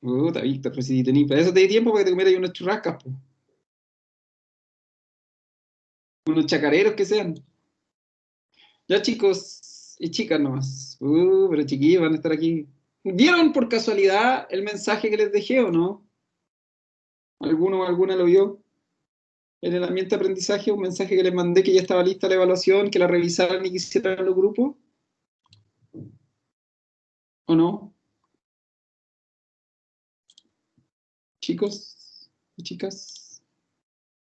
Puta, Víctor, pues si tení, para eso te di tiempo para que te comieras unas churrascas, po. Unos chacareros que sean. Ya chicos y chicas nomás. Pero chiquillos van a estar aquí. ¿Vieron por casualidad el mensaje que les dejé o no? ¿Alguno o alguna lo vio? En el ambiente de aprendizaje, un mensaje que les mandé que ya estaba lista la evaluación, que la revisaran y que hicieran los grupos, ¿o no? Chicos y chicas,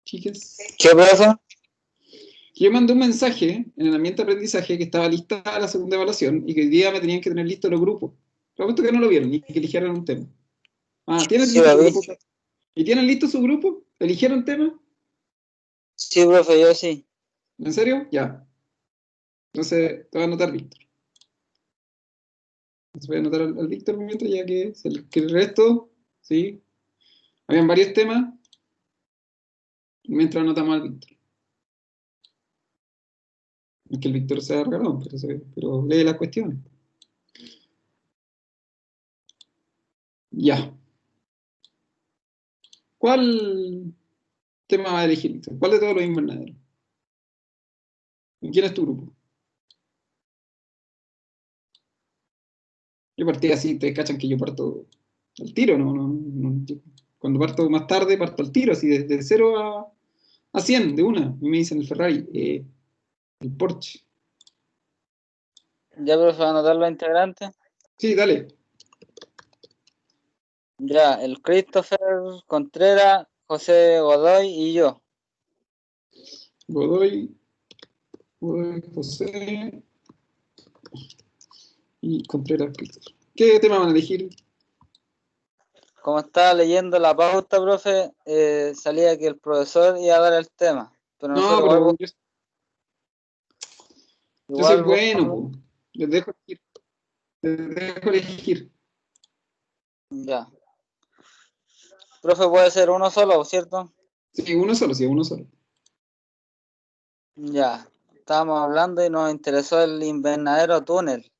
chicas. ¿Qué, profe? Yo mandé un mensaje en el ambiente de aprendizaje que estaba lista la segunda evaluación y que hoy día me tenían que tener listos los grupos. Prometo que no lo vieron y que eligieran un tema. Ah, ¿tienen Sí, listo lo su vi. grupo? ¿Y tienen listo su grupo? ¿Eligieron tema? Sí, profe, yo sí. ¿En serio? Ya. Entonces, te voy a anotar Víctor. Entonces voy a anotar al Víctor mientras ya que el resto, ¿sí? Habían varios temas mientras anotamos al Víctor. No es que el Víctor sea regalón, pero lee las cuestiones. Ya. ¿Cuál tema va a elegir, Víctor? ¿Cuál de todos los invernaderos? ¿Y quién es tu grupo? Yo partí así, ustedes cachan que yo parto al tiro, cuando parto más tarde, parto al tiro, así de 0 a 100, de una. Y me dicen el Ferrari, el Porsche. Ya, profe, ¿va a anotar los integrantes? Sí, dale. Ya, el Christopher Contreras, José Godoy y yo. Godoy, José y Contreras. ¿Qué tema van a elegir? Como estaba leyendo la pauta, profe, salía que el profesor iba a dar el tema. Pero No, nosotros pero yo soy igual bueno, buscamos. po. Les dejo elegir. Les dejo elegir. Ya. Profe, puede ser uno solo, ¿cierto? Sí, uno solo, sí, uno solo. Ya. Estábamos hablando y nos interesó el invernadero túnel,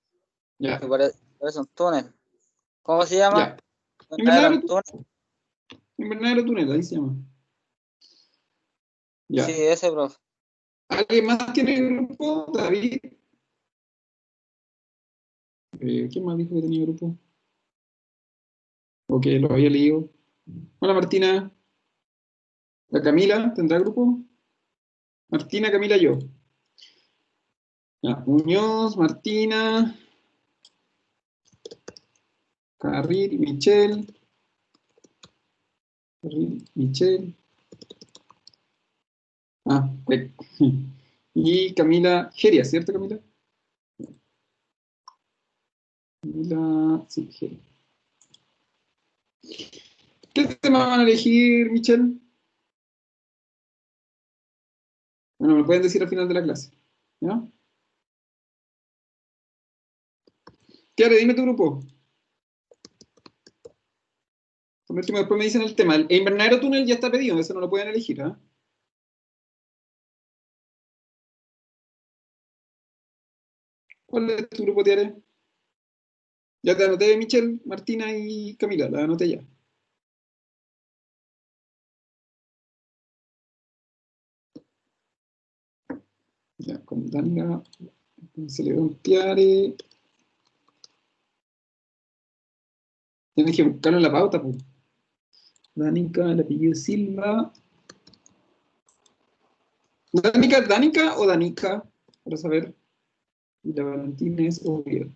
Ya, que parece un túnel. ¿Cómo se llama? ya. Invernadero Invernadero en túnel. túnel. Invernadero túnel, ahí se llama. Sí, Ya. ese, profe. ¿Alguien más tiene grupo? David. ¿Quién más dijo que tenía grupo? O que lo había leído. Hola Martina. ¿La Camila tendrá grupo? Martina, Camila, yo. Ya. Muñoz, Martina, Carril, Michelle. Carril, Michelle. Ah, y Camila Geria, ¿cierto, Camila? Camila, sí, Geria. ¿Qué tema van a elegir, Michelle? Bueno, me lo pueden decir al final de la clase. ¿Ya? Kiara, dime tu grupo. Por último, después me dicen el tema. El invernadero túnel ya está pedido, eso no lo pueden elegir, ¿ah? ¿Cuál es tu grupo, Tiare? Ya te anoté, Michelle, Martina y Camila, la anoté ya. Ya, con Dania, con Celedón Tiare. Tienes que buscarlo en la pauta, pues. Danica, el apellido Silva. ¿Danica o Danica? Para saber. Y la Valentina es Oviedo.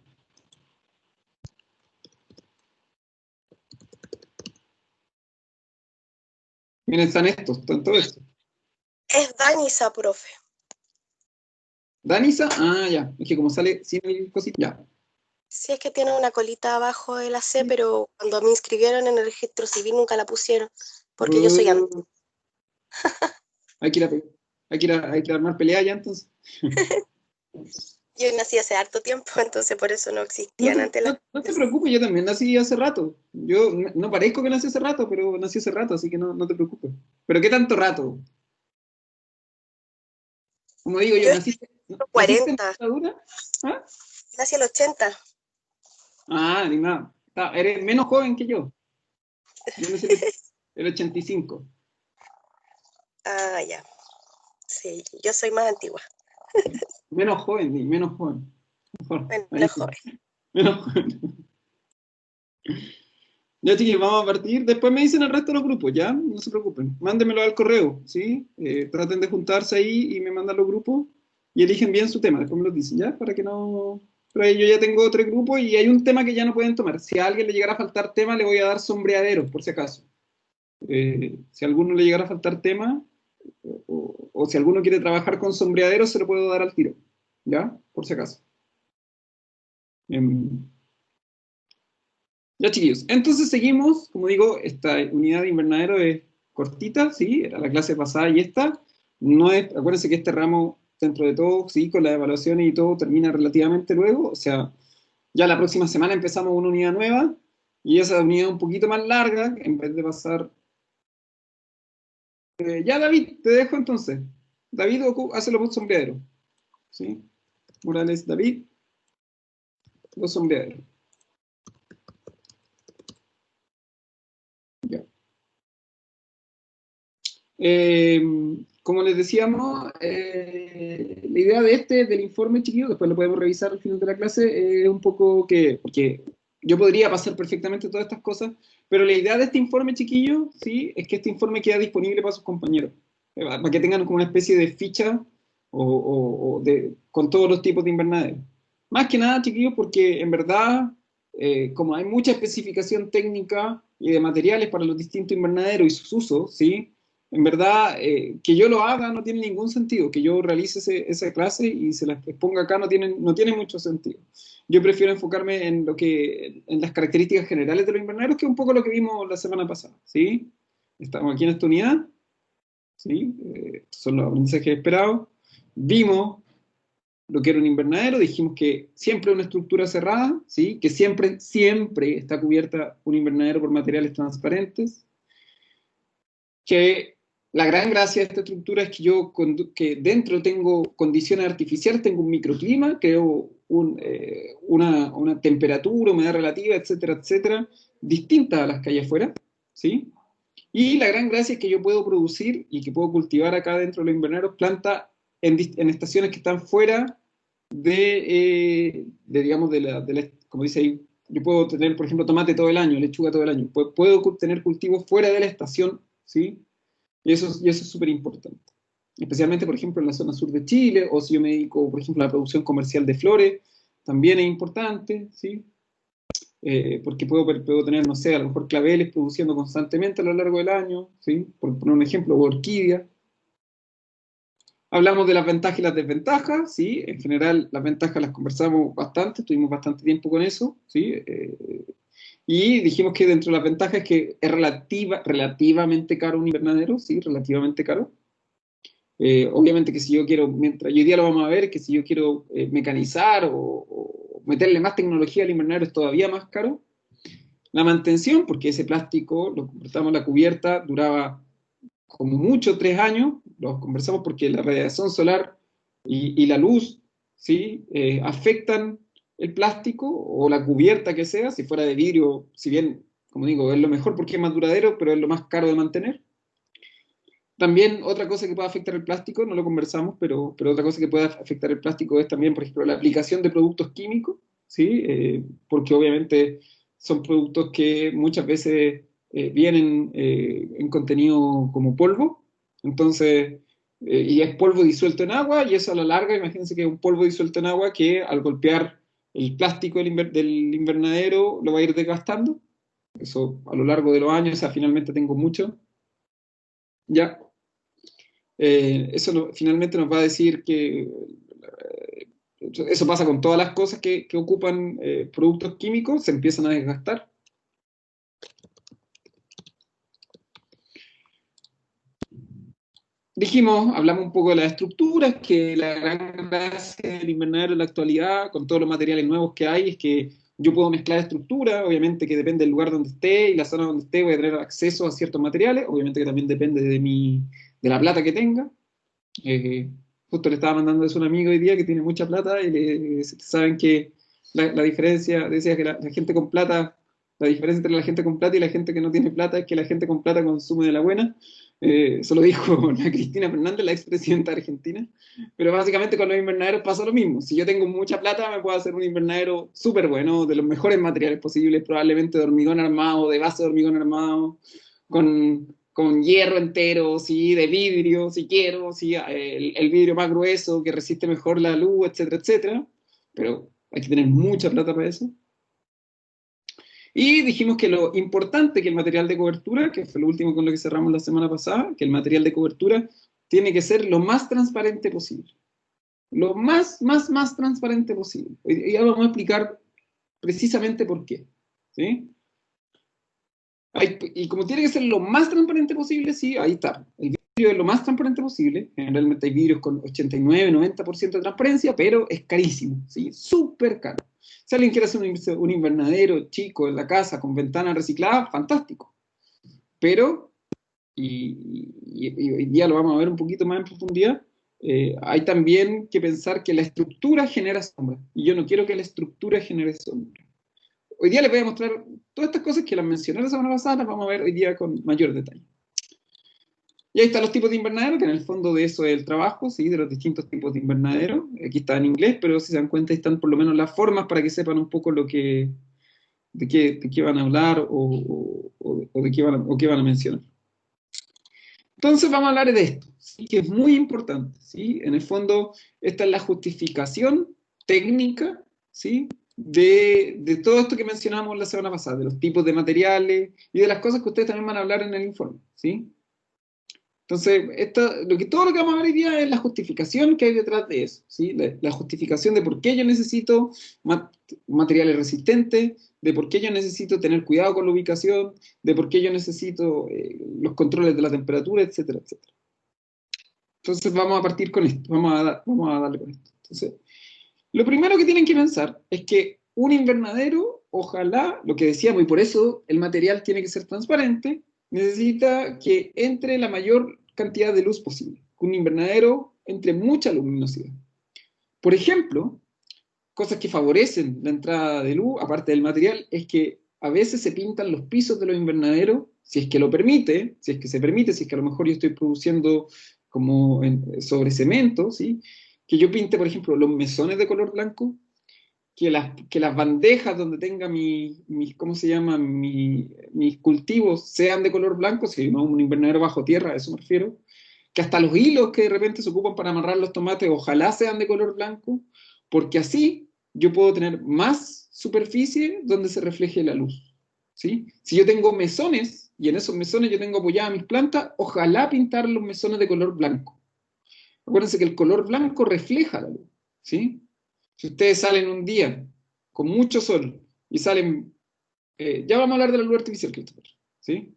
Miren, están estos, tanto estos. Es Danisa, profe. Danisa, ah, ya. Es que como sale sin el cosito, ya. Sí, es que tiene una colita abajo de la C, pero cuando me inscribieron en el registro civil nunca la pusieron, porque yo soy antigua. Hay que ir a, hay que armar pelea ya entonces. Yo nací hace harto tiempo, entonces por eso no existían antes las... No te preocupes, yo también nací hace rato. Yo no parezco que nací hace rato, pero nací hace rato, así que no te preocupes. ¿Pero qué tanto rato? Como digo yo, Yo ¿naciste en 40, dictadura? ¿Ah? nací el 80. Ah, ni más. Eres menos joven que yo. Yo nací el 85. Ah, ya. Sí, yo soy más antigua. Menos joven, menos joven. Mejor. Ahí Menos sí. joven. Menos joven. Ya, chiquillos, vamos a partir. Después me dicen el resto de los grupos, ¿ya? No se preocupen. Mándenmelo al correo, ¿sí? Traten de juntarse ahí y me mandan los grupos y eligen bien su tema. Después me los dicen, ¿ya? Para que no... Pero ahí yo ya tengo 3 grupos y hay un tema que ya no pueden tomar. Si a alguien le llegara a faltar tema, le voy a dar sombreaderos, por si acaso. Si a alguno le llegara a faltar tema, o si alguno quiere trabajar con sombreaderos, se lo puedo dar al tiro, ¿ya? Por si acaso. Ya, chiquillos. Entonces seguimos, como digo, esta unidad de invernadero es cortita, ¿sí? Era la clase pasada y esta. No es, acuérdense que este ramo, dentro de todo, sí, con las evaluaciones y todo, termina relativamente luego. O sea, ya la próxima semana empezamos una unidad nueva y esa unidad un poquito más larga, en vez de pasar... ya, David, te dejo entonces. David, hace los sombreaderos, ¿sí? Morales, David, los sombreaderos. Ya. Como les decíamos, la idea de del informe, chiquillo, después lo podemos revisar al final de la clase, es un poco que, porque yo podría pasar perfectamente todas estas cosas, pero la idea de este informe, chiquillo, sí, es que este informe queda disponible para sus compañeros, para que tengan como una especie de ficha con todos los tipos de invernaderos. Más que nada, chiquillos, porque en verdad, como hay mucha especificación técnica y de materiales para los distintos invernaderos y sus usos, ¿sí? En verdad, que yo lo haga no tiene ningún sentido, que yo realice esa clase y se la exponga acá no tiene mucho sentido. Yo prefiero enfocarme en las características generales de los invernaderos, que es un poco lo que vimos la semana pasada, ¿sí? Estamos aquí en esta unidad, ¿sí? Estos son los aprendizajes esperados. Vimos lo que era un invernadero, dijimos que siempre una estructura cerrada, ¿sí? Que siempre está cubierta un invernadero por materiales transparentes, que la gran gracia de esta estructura es que que dentro tengo condiciones artificiales, tengo un microclima, creo una temperatura, humedad relativa, etcétera, etcétera, distinta a las que hay afuera, ¿sí? Y la gran gracia es que yo puedo producir y que puedo cultivar acá dentro de los invernaderos plantas en estaciones que están fuera digamos, como dice ahí, yo puedo tener, por ejemplo, tomate todo el año, lechuga todo el año, puedo tener cultivos fuera de la estación, ¿sí? Y eso es súper importante. Especialmente, por ejemplo, en la zona sur de Chile, o si yo me dedico, por ejemplo, a la producción comercial de flores, también es importante, ¿sí? Porque puedo tener, no sé, a lo mejor claveles produciendo constantemente a lo largo del año, ¿sí? Por poner un ejemplo, o orquídeas. Hablamos de las ventajas y las desventajas, ¿sí? En general, las ventajas las conversamos bastante, estuvimos bastante tiempo con eso, ¿sí? Y dijimos que dentro de las ventajas es que es relativamente caro un invernadero, ¿sí? Relativamente caro. Obviamente que si yo quiero, mientras hoy día lo vamos a ver, que si yo quiero mecanizar o meterle más tecnología al invernadero es todavía más caro. La mantención, porque ese plástico, lo convertamos en la cubierta, duraba como mucho 3 años, lo conversamos porque la radiación solar y la luz, ¿sí? Afectan el plástico o la cubierta que sea, si fuera de vidrio, si bien, como digo, es lo mejor porque es más duradero, pero es lo más caro de mantener. También otra cosa que puede afectar el plástico, no lo conversamos, pero otra cosa que puede afectar el plástico es también, por ejemplo, la aplicación de productos químicos, ¿sí? Porque obviamente son productos que muchas veces vienen en contenido como polvo, entonces, y es polvo disuelto en agua, y eso a la larga, imagínense que es un polvo disuelto en agua que al golpear el plástico del invernadero lo va a ir desgastando, eso a lo largo de los años, o sea, finalmente tengo mucho, ya. Finalmente nos va a decir que eso pasa con todas las cosas que ocupan productos químicos, se empiezan a desgastar. Hablamos un poco de las estructuras, que la gran gracia del invernadero en la actualidad, con todos los materiales nuevos que hay, es que yo puedo mezclar estructuras, obviamente que depende del lugar donde esté y la zona donde esté, voy a tener acceso a ciertos materiales, obviamente que también depende de la plata que tenga. Justo le estaba mandando eso a un amigo hoy día que tiene mucha plata y saben que la diferencia, decía que la gente con plata La diferencia entre la gente con plata y la gente que no tiene plata es que la gente con plata consume de la buena. Eso lo dijo la Cristina Fernández, la expresidenta argentina. Pero básicamente con los invernaderos pasa lo mismo. Si yo tengo mucha plata, me puedo hacer un invernadero súper bueno, de los mejores materiales posibles, probablemente de hormigón armado, de base de hormigón armado, con hierro entero, ¿sí? De vidrio, si quiero, ¿sí? El vidrio más grueso, que resiste mejor la luz, etcétera, etcétera. Pero hay que tener mucha plata para eso. Y dijimos que lo importante que el material de cobertura, que fue lo último con lo que cerramos la semana pasada, que el material de cobertura tiene que ser lo más transparente posible. Lo más transparente posible. Y ahora vamos a explicar precisamente por qué. ¿Sí? Y como tiene que ser lo más transparente posible, sí, ahí está. El vidrio es lo más transparente posible. Generalmente hay vidrios con 89, 90% de transparencia, pero es carísimo, ¿sí? Súper caro. Si alguien quiere hacer un invernadero chico en la casa con ventanas recicladas, fantástico. Pero, y hoy día lo vamos a ver un poquito más en profundidad, hay también que pensar que la estructura genera sombra. Y yo no quiero que la estructura genere sombra. Hoy día les voy a mostrar todas estas cosas que las mencioné la semana pasada, las vamos a ver hoy día con mayor detalle. Y ahí están los tipos de invernadero, que en el fondo de eso es el trabajo, ¿sí? De los distintos tipos de invernadero. Aquí está en inglés, pero si se dan cuenta, ahí están por lo menos las formas para que sepan un poco de qué van a hablar o de qué van a mencionar. Entonces vamos a hablar de esto, ¿sí? Que es muy importante, ¿sí? En el fondo, esta es la justificación técnica, ¿sí? De todo esto que mencionamos la semana pasada, de los tipos de materiales y de las cosas que ustedes también van a hablar en el informe, ¿sí? Entonces, todo lo que vamos a ver hoy día es la justificación que hay detrás de eso, ¿sí? La justificación de por qué yo necesito materiales resistentes, de por qué yo necesito tener cuidado con la ubicación, de por qué yo necesito los controles de la temperatura, etcétera, etcétera. Entonces, vamos a partir con esto, vamos a darle con esto. Entonces, lo primero que tienen que pensar es que un invernadero, ojalá, lo que decíamos, y por eso el material tiene que ser transparente, necesita que entre la mayor cantidad de luz posible. Un invernadero entre mucha luminosidad. Por ejemplo, cosas que favorecen la entrada de luz, aparte del material, es que a veces se pintan los pisos de los invernaderos, si es que lo permite, si es que se permite, si es que a lo mejor yo estoy produciendo como sobre cemento, ¿sí? Que yo pinte, por ejemplo, los mesones de color blanco, que las bandejas donde tenga ¿cómo se llama? Mis cultivos sean de color blanco, si no un invernadero bajo tierra, a eso me refiero. Que hasta los hilos que de repente se ocupan para amarrar los tomates, ojalá sean de color blanco, porque así yo puedo tener más superficie donde se refleje la luz, ¿sí? Si yo tengo mesones, y en esos mesones yo tengo apoyadas mis plantas, ojalá pintar los mesones de color blanco. Acuérdense que el color blanco refleja la luz, ¿sí? Si ustedes salen un día con mucho sol y salen, ya vamos a hablar de la luz artificial, Christopher, ¿sí?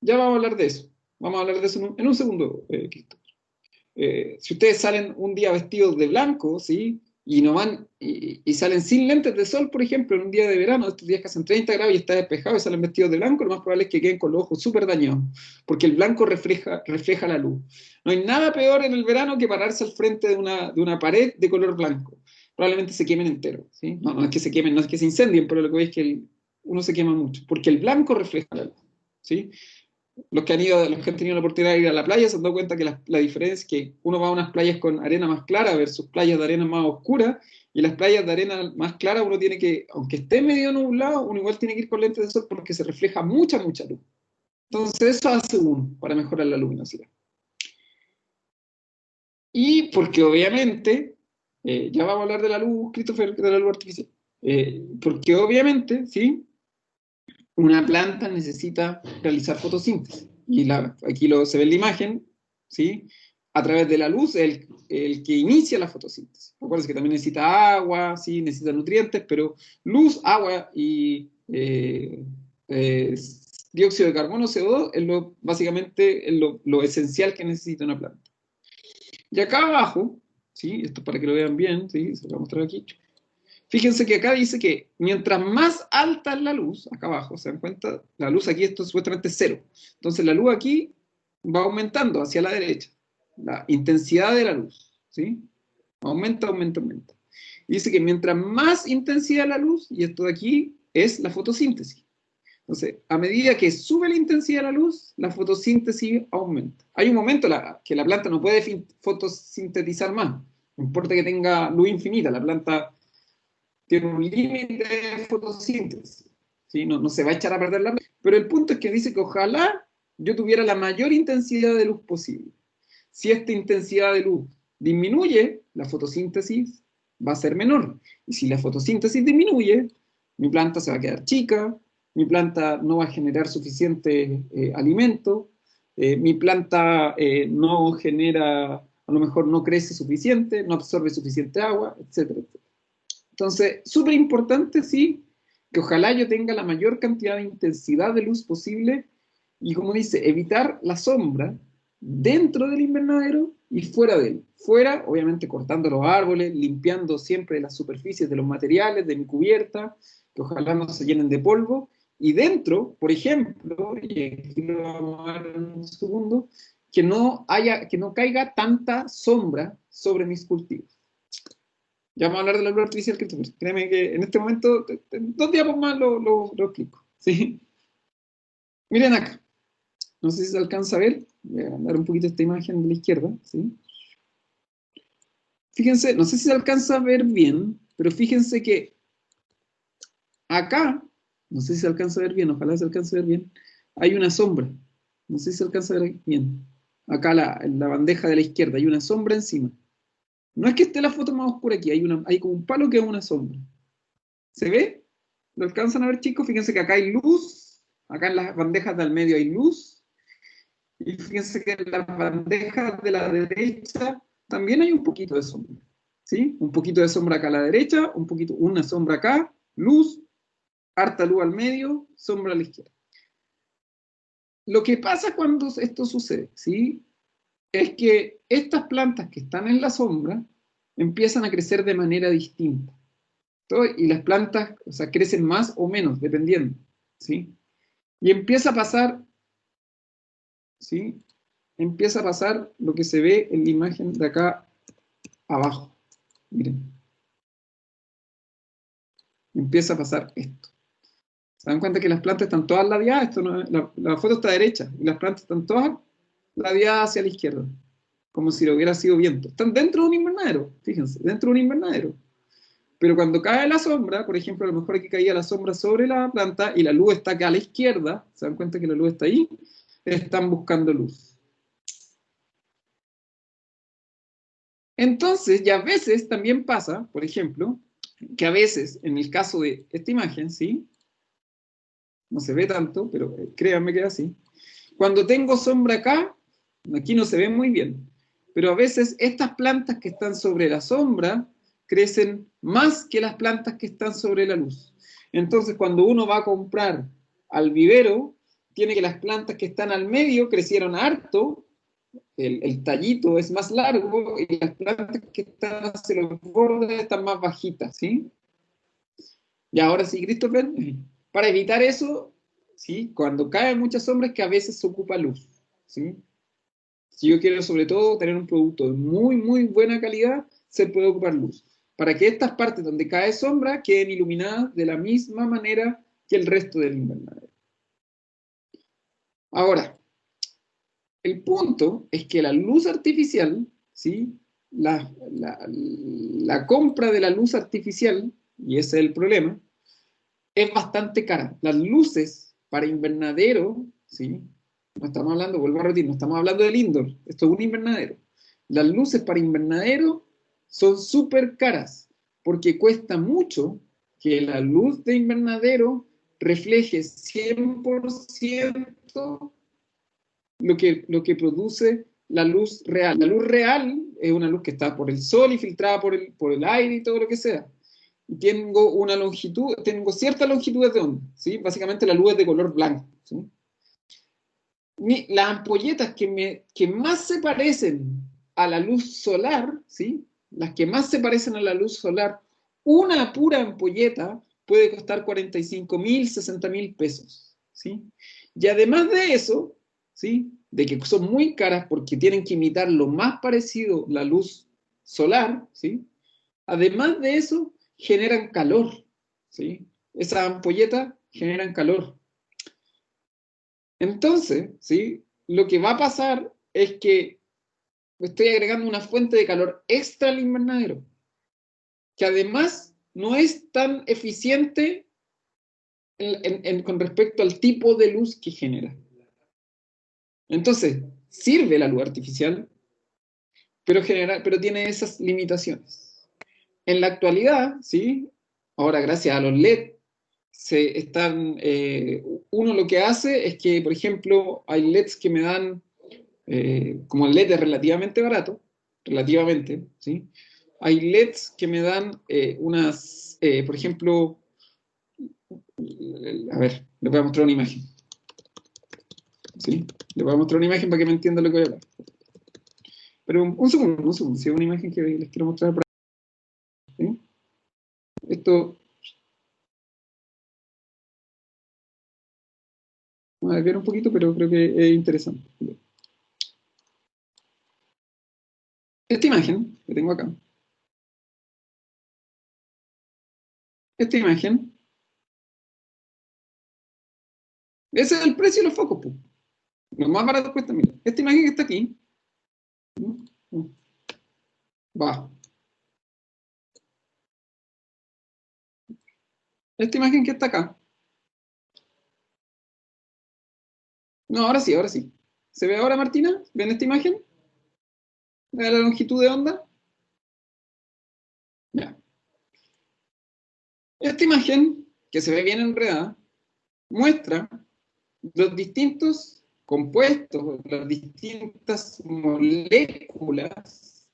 Ya vamos a hablar de eso. Vamos a hablar de eso en un segundo, Christopher. Si ustedes salen un día vestidos de blanco, ¿sí? Y no van, y salen sin lentes de sol, por ejemplo, en un día de verano, estos días que hacen 30 grados y está despejado y salen vestidos de blanco, lo más probable es que queden con los ojos súper dañados, porque el blanco refleja la luz. No hay nada peor en el verano que pararse al frente de una pared de color blanco. Probablemente se quemen enteros, ¿sí? No es que se quemen, no es que se incendien, pero lo que veis es que uno se quema mucho, porque el blanco refleja la luz, ¿sí? Los que han tenido la oportunidad de ir a la playa se han dado cuenta que la diferencia es que uno va a unas playas con arena más clara versus playas de arena más oscura, y las playas de arena más clara uno tiene que, aunque esté medio nublado, uno igual tiene que ir con lentes de sol porque se refleja mucha luz. Entonces eso hace uno para mejorar la luminosidad. Y porque obviamente, ya vamos a hablar de la luz, Christopher, de la luz artificial, porque obviamente, ¿sí? Una planta necesita realizar fotosíntesis. Y aquí se ve en la imagen, ¿sí? A través de la luz, el que inicia la fotosíntesis. Recuerden que también necesita agua, ¿sí? Necesita nutrientes, pero luz, agua y dióxido de carbono, CO2, es básicamente lo esencial que necesita una planta. Y acá abajo, ¿sí? Esto para que lo vean bien, ¿sí? Se lo voy a mostrar aquí. Fíjense que acá dice que mientras más alta es la luz, acá abajo, ¿se dan cuenta? La luz aquí, esto es supuestamente cero. Entonces la luz aquí va aumentando hacia la derecha. La intensidad de la luz, ¿sí? Aumenta, aumenta, aumenta. Y dice que mientras más intensidad la luz, y esto de aquí es la fotosíntesis. Entonces, a medida que sube la intensidad de la luz, la fotosíntesis aumenta. Hay un momento que la planta no puede fotosintetizar más. No importa que tenga luz infinita, la planta tiene un límite de fotosíntesis. ¿Sí? No se va a echar a perder la planta. Pero el punto es que dice que ojalá yo tuviera la mayor intensidad de luz posible. Si esta intensidad de luz disminuye, la fotosíntesis va a ser menor. Y si la fotosíntesis disminuye, mi planta se va a quedar chica, mi planta no va a generar suficiente alimento, mi planta no genera, a lo mejor no crece suficiente, no absorbe suficiente agua, etcétera, etcétera. Entonces, súper importante, sí, que ojalá yo tenga la mayor cantidad de intensidad de luz posible y, como dice, evitar la sombra dentro del invernadero y fuera de él. Fuera, obviamente, cortando los árboles, limpiando siempre las superficies de los materiales, de mi cubierta, que ojalá no se llenen de polvo. Y dentro, por ejemplo, y aquí lo vamos a ver en un segundo, que no caiga tanta sombra sobre mis cultivos. Ya vamos a hablar de la luz artificial, Christopher. Créeme que en este momento, 2 días más lo explico. ¿Sí? Miren acá. No sé si se alcanza a ver. Voy a dar un poquito esta imagen de la izquierda. ¿Sí? Fíjense, no sé si se alcanza a ver bien, pero fíjense que acá, no sé si se alcanza a ver bien, ojalá se alcance a ver bien, hay una sombra. No sé si se alcanza a ver bien. Acá en la bandeja de la izquierda hay una sombra encima. No es que esté la foto más oscura aquí, hay como un palo que es una sombra. ¿Se ve? ¿Lo alcanzan a ver, chicos? Fíjense que acá hay luz, acá en las bandejas del medio hay luz, y fíjense que en las bandejas de la derecha también hay un poquito de sombra. ¿Sí? Un poquito de sombra acá a la derecha, una sombra acá, luz, harta luz al medio, sombra a la izquierda. Lo que pasa cuando esto sucede, ¿sí? Es que estas plantas que están en la sombra empiezan a crecer de manera distinta. Y las plantas, o sea, crecen más o menos, dependiendo, ¿sí? Y empieza a pasar, ¿sí? Empieza a pasar lo que se ve en la imagen de acá abajo. Miren. Empieza a pasar esto. ¿Se dan cuenta que las plantas están todas ladeadas? La foto está derecha, y las plantas están todas ladeadas hacia la izquierda, como si lo hubiera sido viento. Están dentro de un invernadero, fíjense, dentro de un invernadero. Pero cuando cae la sombra, por ejemplo, a lo mejor aquí caía la sombra sobre la planta y la luz está acá a la izquierda, ¿se dan cuenta que la luz está ahí? Están buscando luz. Entonces, ya a veces también pasa, por ejemplo, que a veces, en el caso de esta imagen, ¿sí? No se ve tanto, pero créanme que es así. Cuando tengo sombra acá, aquí no se ve muy bien, pero a veces estas plantas que están sobre la sombra crecen más que las plantas que están sobre la luz. Entonces, cuando uno va a comprar al vivero, tiene que las plantas que están al medio crecieron harto, el tallito es más largo, y las plantas que están hacia los bordes están más bajitas, ¿sí? Y ahora sí, Christopher, para evitar eso, ¿sí? Cuando cae muchas sombras, que a veces se ocupa luz, ¿sí? Si yo quiero sobre todo tener un producto de muy, muy buena calidad, se puede ocupar luz. Para que estas partes donde cae sombra queden iluminadas de la misma manera que el resto del invernadero. Ahora, el punto es que la luz artificial, ¿sí? La compra de la luz artificial, y ese es el problema, es bastante cara. Las luces para invernadero, ¿sí? No estamos hablando, vuelvo a repetir, no estamos hablando del indoor, esto es un invernadero. Las luces para invernadero son súper caras, porque cuesta mucho que la luz de invernadero refleje 100% lo que produce la luz real. La luz real es una luz que está por el sol y filtrada por el aire y todo lo que sea. Y tengo una longitud, tengo ciertas longitudes de onda, ¿sí? Básicamente la luz es de color blanco, ¿sí? Las ampolletas que más se parecen a la luz solar, ¿sí? Las que más se parecen a la luz solar, una pura ampolleta puede costar 45.000, 60.000 pesos, ¿sí? Y además de eso, ¿sí? De que son muy caras porque tienen que imitar lo más parecido a la luz solar, ¿sí? Además de eso, generan calor, ¿sí? esas ampolletas generan calor. Entonces, ¿sí? Lo que va a pasar es que estoy agregando una fuente de calor extra al invernadero, que además no es tan eficiente con respecto al tipo de luz que genera. Entonces, sirve la luz artificial, pero tiene esas limitaciones. En la actualidad, ¿sí? Ahora gracias a los LED, uno lo que hace es que, por ejemplo, hay LEDs que me dan, como el LED es relativamente barato, relativamente, ¿sí? Hay LEDs que me dan por ejemplo, a ver, les voy a mostrar una imagen, ¿sí? Les voy a mostrar una imagen para que me entiendan lo que voy a hablar. Pero un segundo, si es una imagen que les quiero mostrar por ahí, ¿sí? Esto, voy a desviar un poquito, pero creo que es interesante. Esta imagen que tengo acá, esta imagen, ese es el precio de los focos, pues. Los más baratos cuestan, mira. Esta imagen que está aquí, va. Esta imagen que está acá. No, ahora sí, ahora sí. ¿Se ve ahora, Martina? ¿Ven esta imagen? ¿Ve la longitud de onda? Ya. Esta imagen, que se ve bien enredada, muestra los distintos compuestos, las distintas moléculas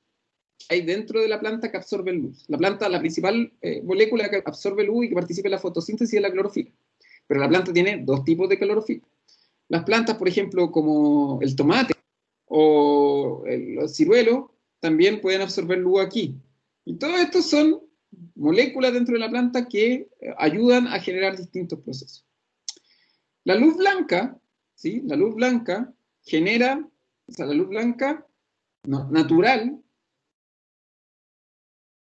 que hay dentro de la planta que absorben luz. La planta, la principal molécula que absorbe luz y que participa en la fotosíntesis es la clorofila. Pero la planta tiene dos tipos de clorofila. Las plantas, por ejemplo, como el tomate o los ciruelos, también pueden absorber luz aquí. Y todo esto son moléculas dentro de la planta que ayudan a generar distintos procesos. La luz blanca, ¿sí? La luz blanca genera, o sea, la luz blanca natural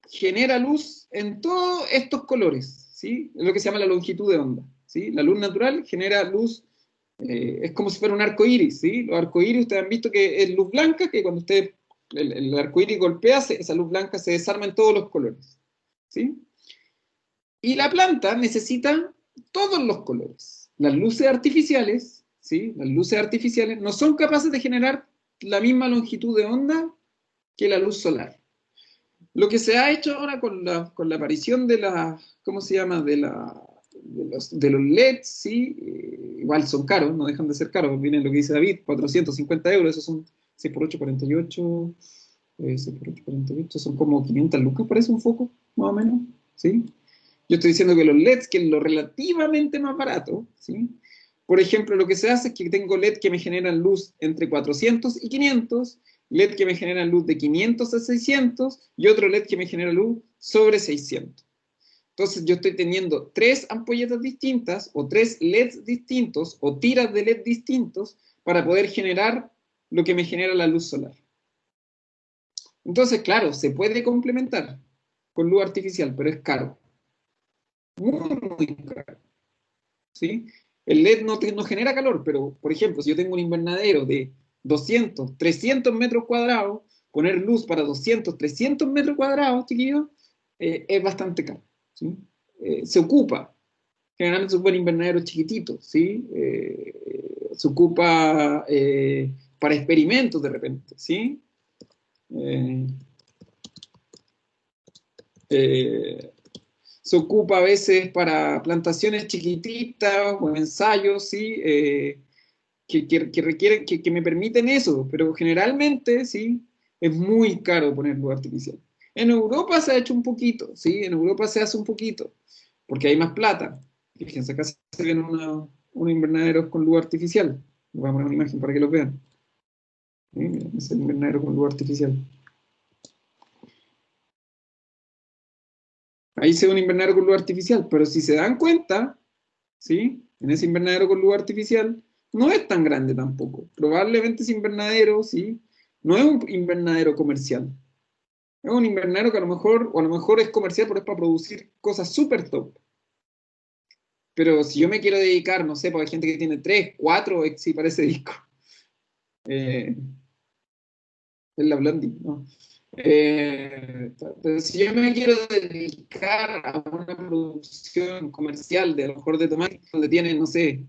genera luz en todos estos colores, ¿sí? Es lo que se llama la longitud de onda, ¿sí? La luz natural genera luz, es como si fuera un arco iris, ¿sí? Los arcoíris ustedes han visto que es luz blanca, que cuando el arco iris golpea, esa luz blanca se desarma en todos los colores, ¿sí? Y la planta necesita todos los colores. Las luces artificiales, ¿sí? Las luces artificiales no son capaces de generar la misma longitud de onda que la luz solar. Lo que se ha hecho ahora con la aparición de la, ¿cómo se llama? De los LEDs, ¿sí? Igual son caros, no dejan de ser caros. Miren lo que dice David, 450 euros, esos son 6 por 8, 48, 6 por 8, 48, son como 500 lucas, parece un foco, más o menos, ¿sí? Yo estoy diciendo que los LEDs, que es lo relativamente más barato, ¿sí? Por ejemplo, lo que se hace es que tengo LED que me generan luz entre 400 y 500, LED que me generan luz de 500 a 600 y otro LED que me genera luz sobre 600. Entonces yo estoy teniendo 3 ampolletas distintas o 3 LEDs distintos o tiras de LED distintos para poder generar lo que me genera la luz solar. Entonces, claro, se puede complementar con luz artificial, pero es caro. Muy caro. ¿Sí? El LED no genera calor, pero, por ejemplo, si yo tengo un invernadero de 200, 300 metros cuadrados, poner luz para 200, 300 metros cuadrados, chiquillos, es bastante caro, ¿sí? Se ocupa, generalmente se ocupan invernaderos chiquititos, ¿sí? Se ocupa para experimentos de repente, ¿sí? Se ocupa a veces para plantaciones chiquititas o ensayos, ¿sí? Que requieren, que me permiten eso, pero generalmente, ¿sí? Es muy caro poner luz artificial. En Europa se ha hecho un poquito, ¿sí? En Europa se hace un poquito, porque hay más plata. Fíjense, acá se ven unos invernaderos con luz artificial. Voy a poner una imagen para que lo vean. ¿Sí? Miren, es el invernadero con luz artificial. Ahí se ve un invernadero con luz artificial, pero si se dan cuenta, ¿sí? En ese invernadero con luz artificial, no es tan grande tampoco. Probablemente ese invernadero, ¿sí? No es un invernadero comercial. Es un invernadero que a lo mejor es comercial, pero es para producir cosas súper top. Pero si yo me quiero dedicar, no sé, porque hay gente que tiene 3, 4 sí para ese disco. Es la Blondie, ¿no? Pero si yo me quiero dedicar a una producción comercial de a lo mejor de tomate, donde tienen, no sé,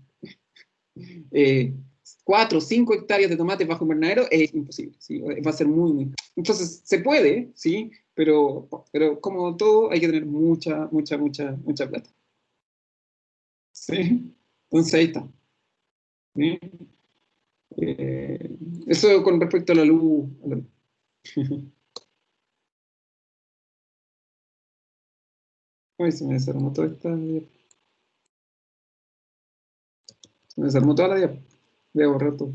4 o 5 hectáreas de tomates bajo invernadero, es imposible, ¿sí? Va a ser muy. Entonces, se puede, ¿sí? Pero como todo, hay que tener mucha plata. ¿Sí? Entonces ahí está. ¿Sí? Eso con respecto a la luz. Uy, se me desarmó toda esta. Se me desarmó toda la diapo. Voy a borrar todo.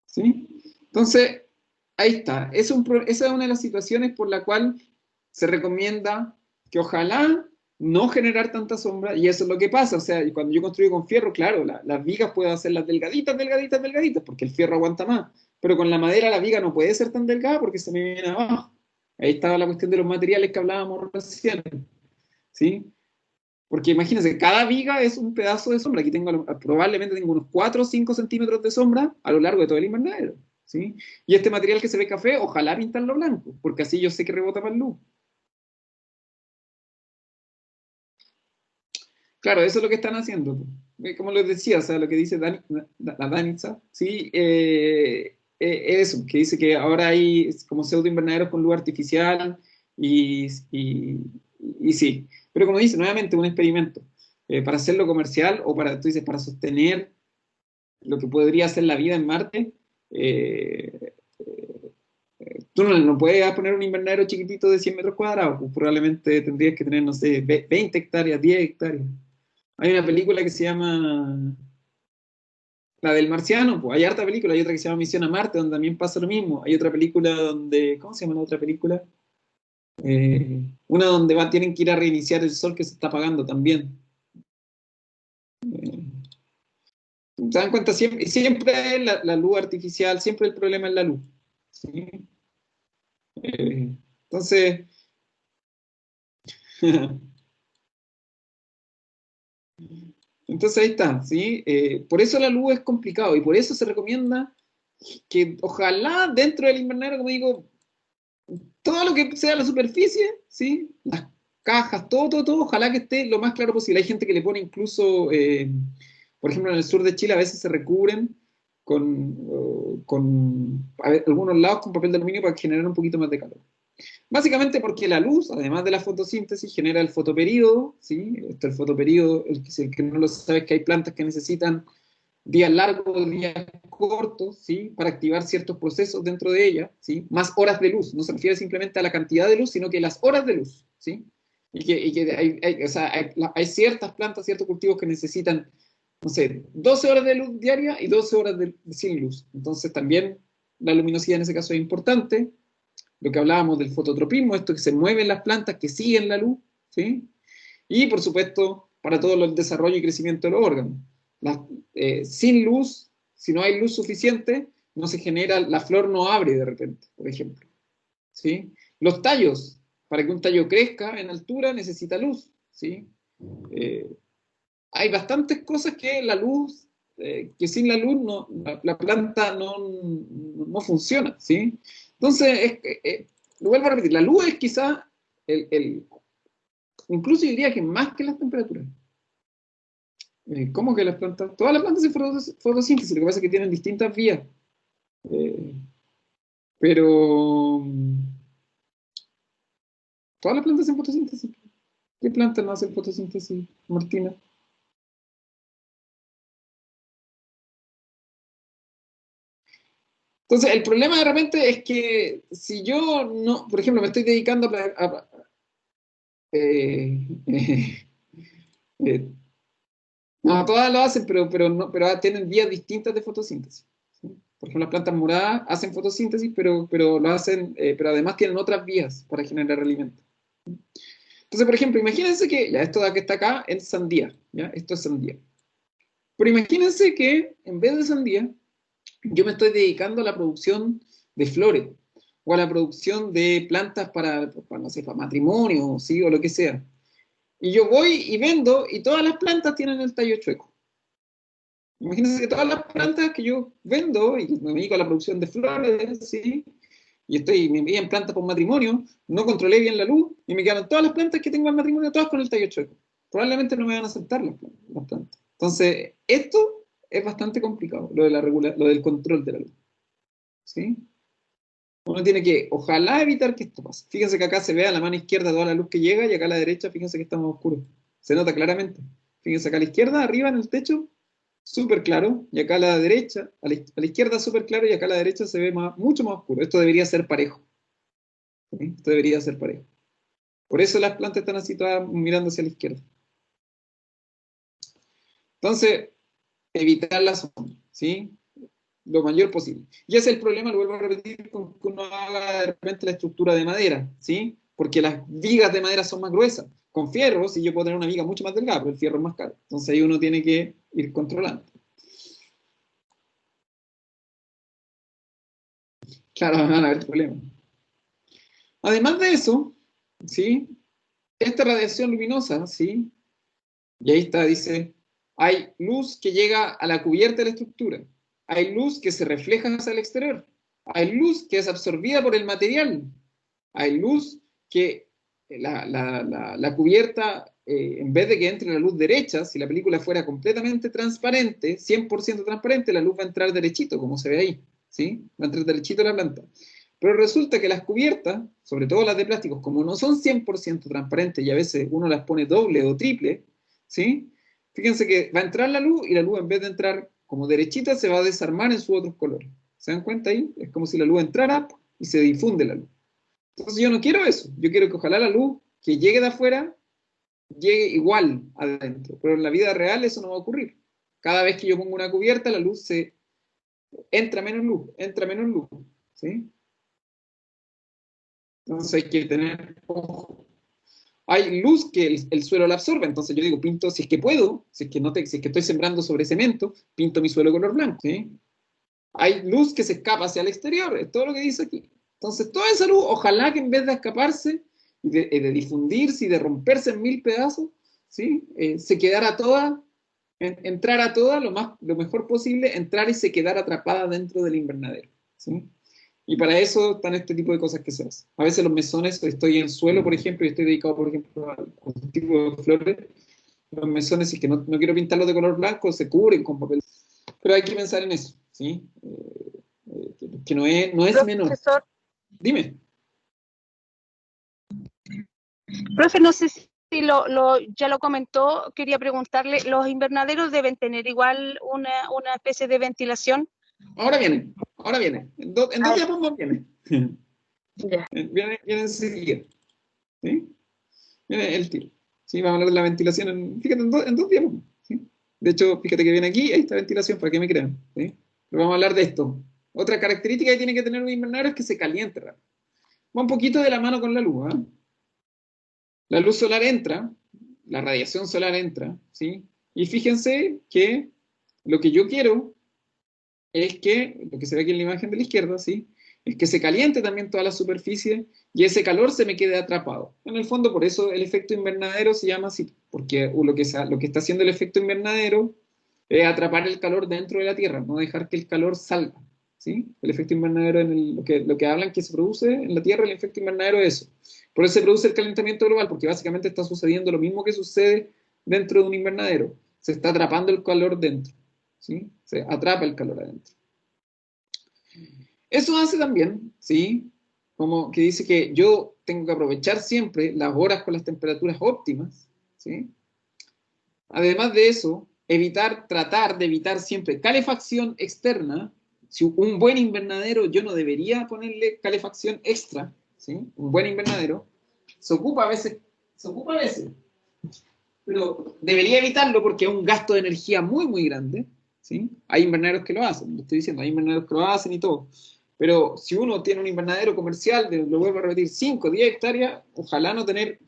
¿Sí? Entonces, ahí está. Esa es una de las situaciones por la cual se recomienda que ojalá no generar tanta sombra, y eso es lo que pasa. O sea, cuando yo construyo con fierro, claro, las vigas puedo hacerlas delgaditas, porque el fierro aguanta más. Pero con la madera la viga no puede ser tan delgada porque se me viene abajo. Ahí estaba la cuestión de los materiales que hablábamos recién. ¿Sí? Porque imagínense, cada viga es un pedazo de sombra. Aquí probablemente tengo unos 4 o 5 centímetros de sombra a lo largo de todo el invernadero. ¿Sí? Y este material que se ve café, ojalá pintarlo blanco, porque así yo sé que rebota más luz. Claro, eso es lo que están haciendo. Como les decía, o sea, lo que dice la Danitza, ¿sí? Eso, que dice que ahora hay como pseudo invernaderos con luz artificial y sí. Pero como dice, nuevamente, un experimento. Para hacerlo comercial o para, tú dices, para sostener lo que podría ser la vida en Marte, eh, tú no puedes poner un invernadero chiquitito de 100 metros cuadrados, pues probablemente tendrías que tener, no sé, 20 hectáreas, 10 hectáreas. Hay una película que se llama la del marciano, pues hay harta película, hay otra que se llama Misión a Marte, donde también pasa lo mismo. Hay otra película donde, ¿cómo se llama la otra película? Una donde tienen que ir a reiniciar el sol que se está apagando también. ¿Se dan cuenta? Siempre la luz artificial, siempre el problema es la luz. ¿Sí? Entonces, entonces ahí está, ¿sí? Por eso la luz es complicado y por eso se recomienda que ojalá dentro del invernadero, como digo, todo lo que sea la superficie, ¿sí? Las cajas, todo, ojalá que esté lo más claro posible. Hay gente que le pone incluso, por ejemplo, en el sur de Chile a veces se recubren con algunos lados con papel de aluminio para generar un poquito más de calor. Básicamente porque la luz, además de la fotosíntesis, genera el fotoperíodo, ¿sí? El fotoperíodo, el que no lo sabe es que hay plantas que necesitan días largos, días cortos, ¿sí? Para activar ciertos procesos dentro de ella, ¿sí? Más horas de luz, no se refiere simplemente a la cantidad de luz, sino que las horas de luz, ¿sí? Y que o sea, hay ciertas plantas, ciertos cultivos que necesitan, no sé, 12 horas de luz diaria y 12 horas sin luz. Entonces también la luminosidad en ese caso es importante. Lo que hablábamos del fototropismo, esto que se mueven las plantas, que siguen la luz, ¿sí? Y por supuesto, para todo el desarrollo y crecimiento de los órganos. Sin luz, si no hay luz suficiente, no se genera, la flor no abre de repente, por ejemplo. ¿Sí? Los tallos, para que un tallo crezca en altura, necesita luz. ¿Sí? Eh, Hay bastantes cosas que la luz, que sin la luz la planta no funciona. ¿Sí? Entonces, lo vuelvo a repetir, la luz es quizá incluso yo diría que más que las temperaturas. ¿Cómo que las plantas? Todas las plantas hacen fotosíntesis, lo que pasa es que tienen distintas vías. Eh, pero todas las plantas hacen fotosíntesis. ¿Qué plantas no hacen fotosíntesis, Martina? Entonces, el problema de repente es que si yo no, por ejemplo, me estoy dedicando eh, eh, no, todas lo hacen, pero tienen vías distintas de fotosíntesis. ¿Sí? Por ejemplo, las plantas moradas hacen fotosíntesis, pero lo hacen, pero además tienen otras vías para generar alimento. Entonces, por ejemplo, imagínense que, ya esto de que está acá es sandía, ¿ya? Esto es sandía. Pero imagínense que en vez de sandía, yo me estoy dedicando a la producción de flores. o a la producción de plantas no sé, para matrimonio, ¿sí? O lo que sea. Y yo voy y vendo y todas las plantas tienen el tallo chueco. Imagínense que todas las plantas que yo vendo y me dedico a la producción de flores, ¿sí? Y me envié en plantas por matrimonio, no controlé bien la luz y me quedaron todas las plantas que tengo en matrimonio, todas con el tallo chueco. Probablemente no me van a aceptar las plantas. Entonces, esto es bastante complicado, lo del control de la luz. ¿Sí? Uno tiene que, ojalá, evitar que esto pase. Fíjense que acá se ve a la mano izquierda toda la luz que llega y acá a la derecha, fíjense que está más oscuro. Se nota claramente. Fíjense acá a la izquierda, arriba en el techo, súper claro, y acá a la derecha, a la izquierda súper claro y acá a la derecha se ve mucho más oscuro. Esto debería ser parejo. ¿Sí? Esto debería ser parejo. Por eso las plantas están así todas mirando hacia la izquierda. Entonces, evitar la sombra, ¿sí? Lo mayor posible. Y ese es el problema, lo vuelvo a repetir, con que uno haga de repente la estructura de madera, ¿sí? Porque las vigas de madera son más gruesas. Con fierro, sí, yo puedo tener una viga mucho más delgada, pero el fierro es más caro. Entonces ahí uno tiene que ir controlando. Claro, van a haber problemas. Además de eso, ¿sí? Esta radiación luminosa, ¿sí? Y ahí está, dice, hay luz que llega a la cubierta de la estructura. Hay luz que se refleja hacia el exterior. Hay luz que es absorbida por el material. Hay luz que la cubierta, en vez de que entre la luz derecha, si la película fuera completamente transparente, 100% transparente, la luz va a entrar derechito, como se ve ahí, ¿sí? Va a entrar derechito a la planta. Pero resulta que las cubiertas, sobre todo las de plásticos, como no son 100% transparentes y a veces uno las pone doble o triple, ¿sí? Fíjense que va a entrar la luz y la luz, en vez de entrar como derechita, se va a desarmar en sus otros colores. ¿Se dan cuenta ahí? Es como si la luz entrara y se difunde la luz. Entonces yo no quiero eso. Yo quiero que ojalá la luz que llegue de afuera llegue igual adentro. Pero en la vida real eso no va a ocurrir. Cada vez que yo pongo una cubierta, la luz entra menos luz. ¿Sí? Entonces hay que tener ojo. Hay luz que el suelo la absorbe, entonces yo digo, pinto, si es que puedo, si es que, si es que estoy sembrando sobre cemento, pinto mi suelo color blanco. ¿Sí? Hay luz que se escapa hacia el exterior, es todo lo que dice aquí. Entonces, toda esa luz, ojalá que en vez de escaparse, de difundirse y de romperse en mil pedazos, ¿sí? Se quedara toda, entrara toda lo mejor posible, entrar y se quedara atrapada dentro del invernadero. ¿Sí? Y para eso están este tipo de cosas que se hacen. A veces los mesones, estoy en suelo, por ejemplo, y estoy dedicado, por ejemplo, a un tipo de flores. Los mesones, si es que no quiero pintarlos de color blanco, se cubren con papel. Pero hay que pensar en eso, ¿sí? Que no es menor. Profesor, Dime. profe, no sé si ya lo comentó, quería preguntarle, ¿los invernaderos deben tener igual una especie de ventilación? Ahora viene. En dos días más viene. Ya. Viene enseguida. ¿Sí? Viene el tiro. ¿Sí? Vamos a hablar de la ventilación, fíjate, en dos días más. ¿Sí? De hecho, fíjate que viene aquí, ahí está ventilación, para que me crean. ¿Sí? Pero vamos a hablar de esto. Otra característica que tiene que tener un invernadero es que se caliente rápido. Va un poquito de la mano con la luz. ¿Eh? La luz solar entra, la radiación solar entra, ¿sí? Y fíjense que lo que yo quiero es que, lo que se ve aquí en la imagen de la izquierda, ¿sí? Es que se caliente también toda la superficie y ese calor se me quede atrapado. En el fondo, por eso el efecto invernadero se llama así, porque lo que está haciendo el efecto invernadero es atrapar el calor dentro de la Tierra, no dejar que el calor salga, ¿sí? El efecto invernadero, lo que hablan que se produce en la Tierra, el efecto invernadero es eso. Por eso se produce el calentamiento global, porque básicamente está sucediendo lo mismo que sucede dentro de un invernadero. Se está atrapando el calor dentro, ¿sí? Se atrapa el calor adentro. Eso hace también, ¿sí? Como que dice que yo tengo que aprovechar siempre las horas con las temperaturas óptimas, ¿sí? Además de eso, tratar de evitar siempre calefacción externa. Si un buen invernadero, yo no debería ponerle calefacción extra, ¿sí? Un buen invernadero se ocupa a veces, pero debería evitarlo porque es un gasto de energía muy, muy grande, ¿sí? Hay invernaderos que lo hacen, lo estoy diciendo, hay invernaderos que lo hacen y todo. Pero si uno tiene un invernadero comercial, lo vuelvo a repetir, 5 o 10 hectáreas, ojalá no tener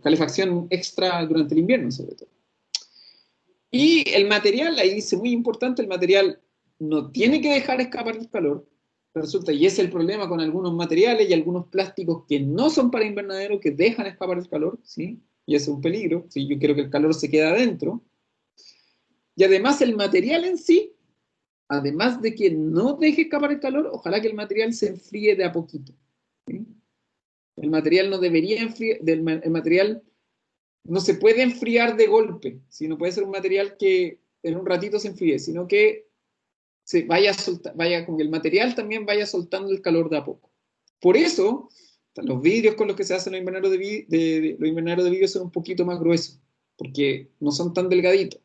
calefacción extra durante el invierno, sobre todo. Y el material, ahí dice muy importante, el material no tiene que dejar escapar el calor, resulta, y ese es el problema con algunos materiales y algunos plásticos que no son para invernadero, que dejan escapar el calor, ¿sí? Y ese es un peligro, ¿sí? Yo quiero que el calor se quede adentro. Y además el material en sí, además de que no deje escapar el calor, ojalá que el material se enfríe de a poquito, ¿sí? El material no debería enfriar, el material no se puede enfriar de golpe, ¿sí? No puede ser un material que en un ratito se enfríe, sino que se vaya, con el material también vaya soltando el calor de a poco. Por eso, los vidrios con los que se hacen los invernaderos los invernaderos de vidrio son un poquito más gruesos, porque no son tan delgaditos,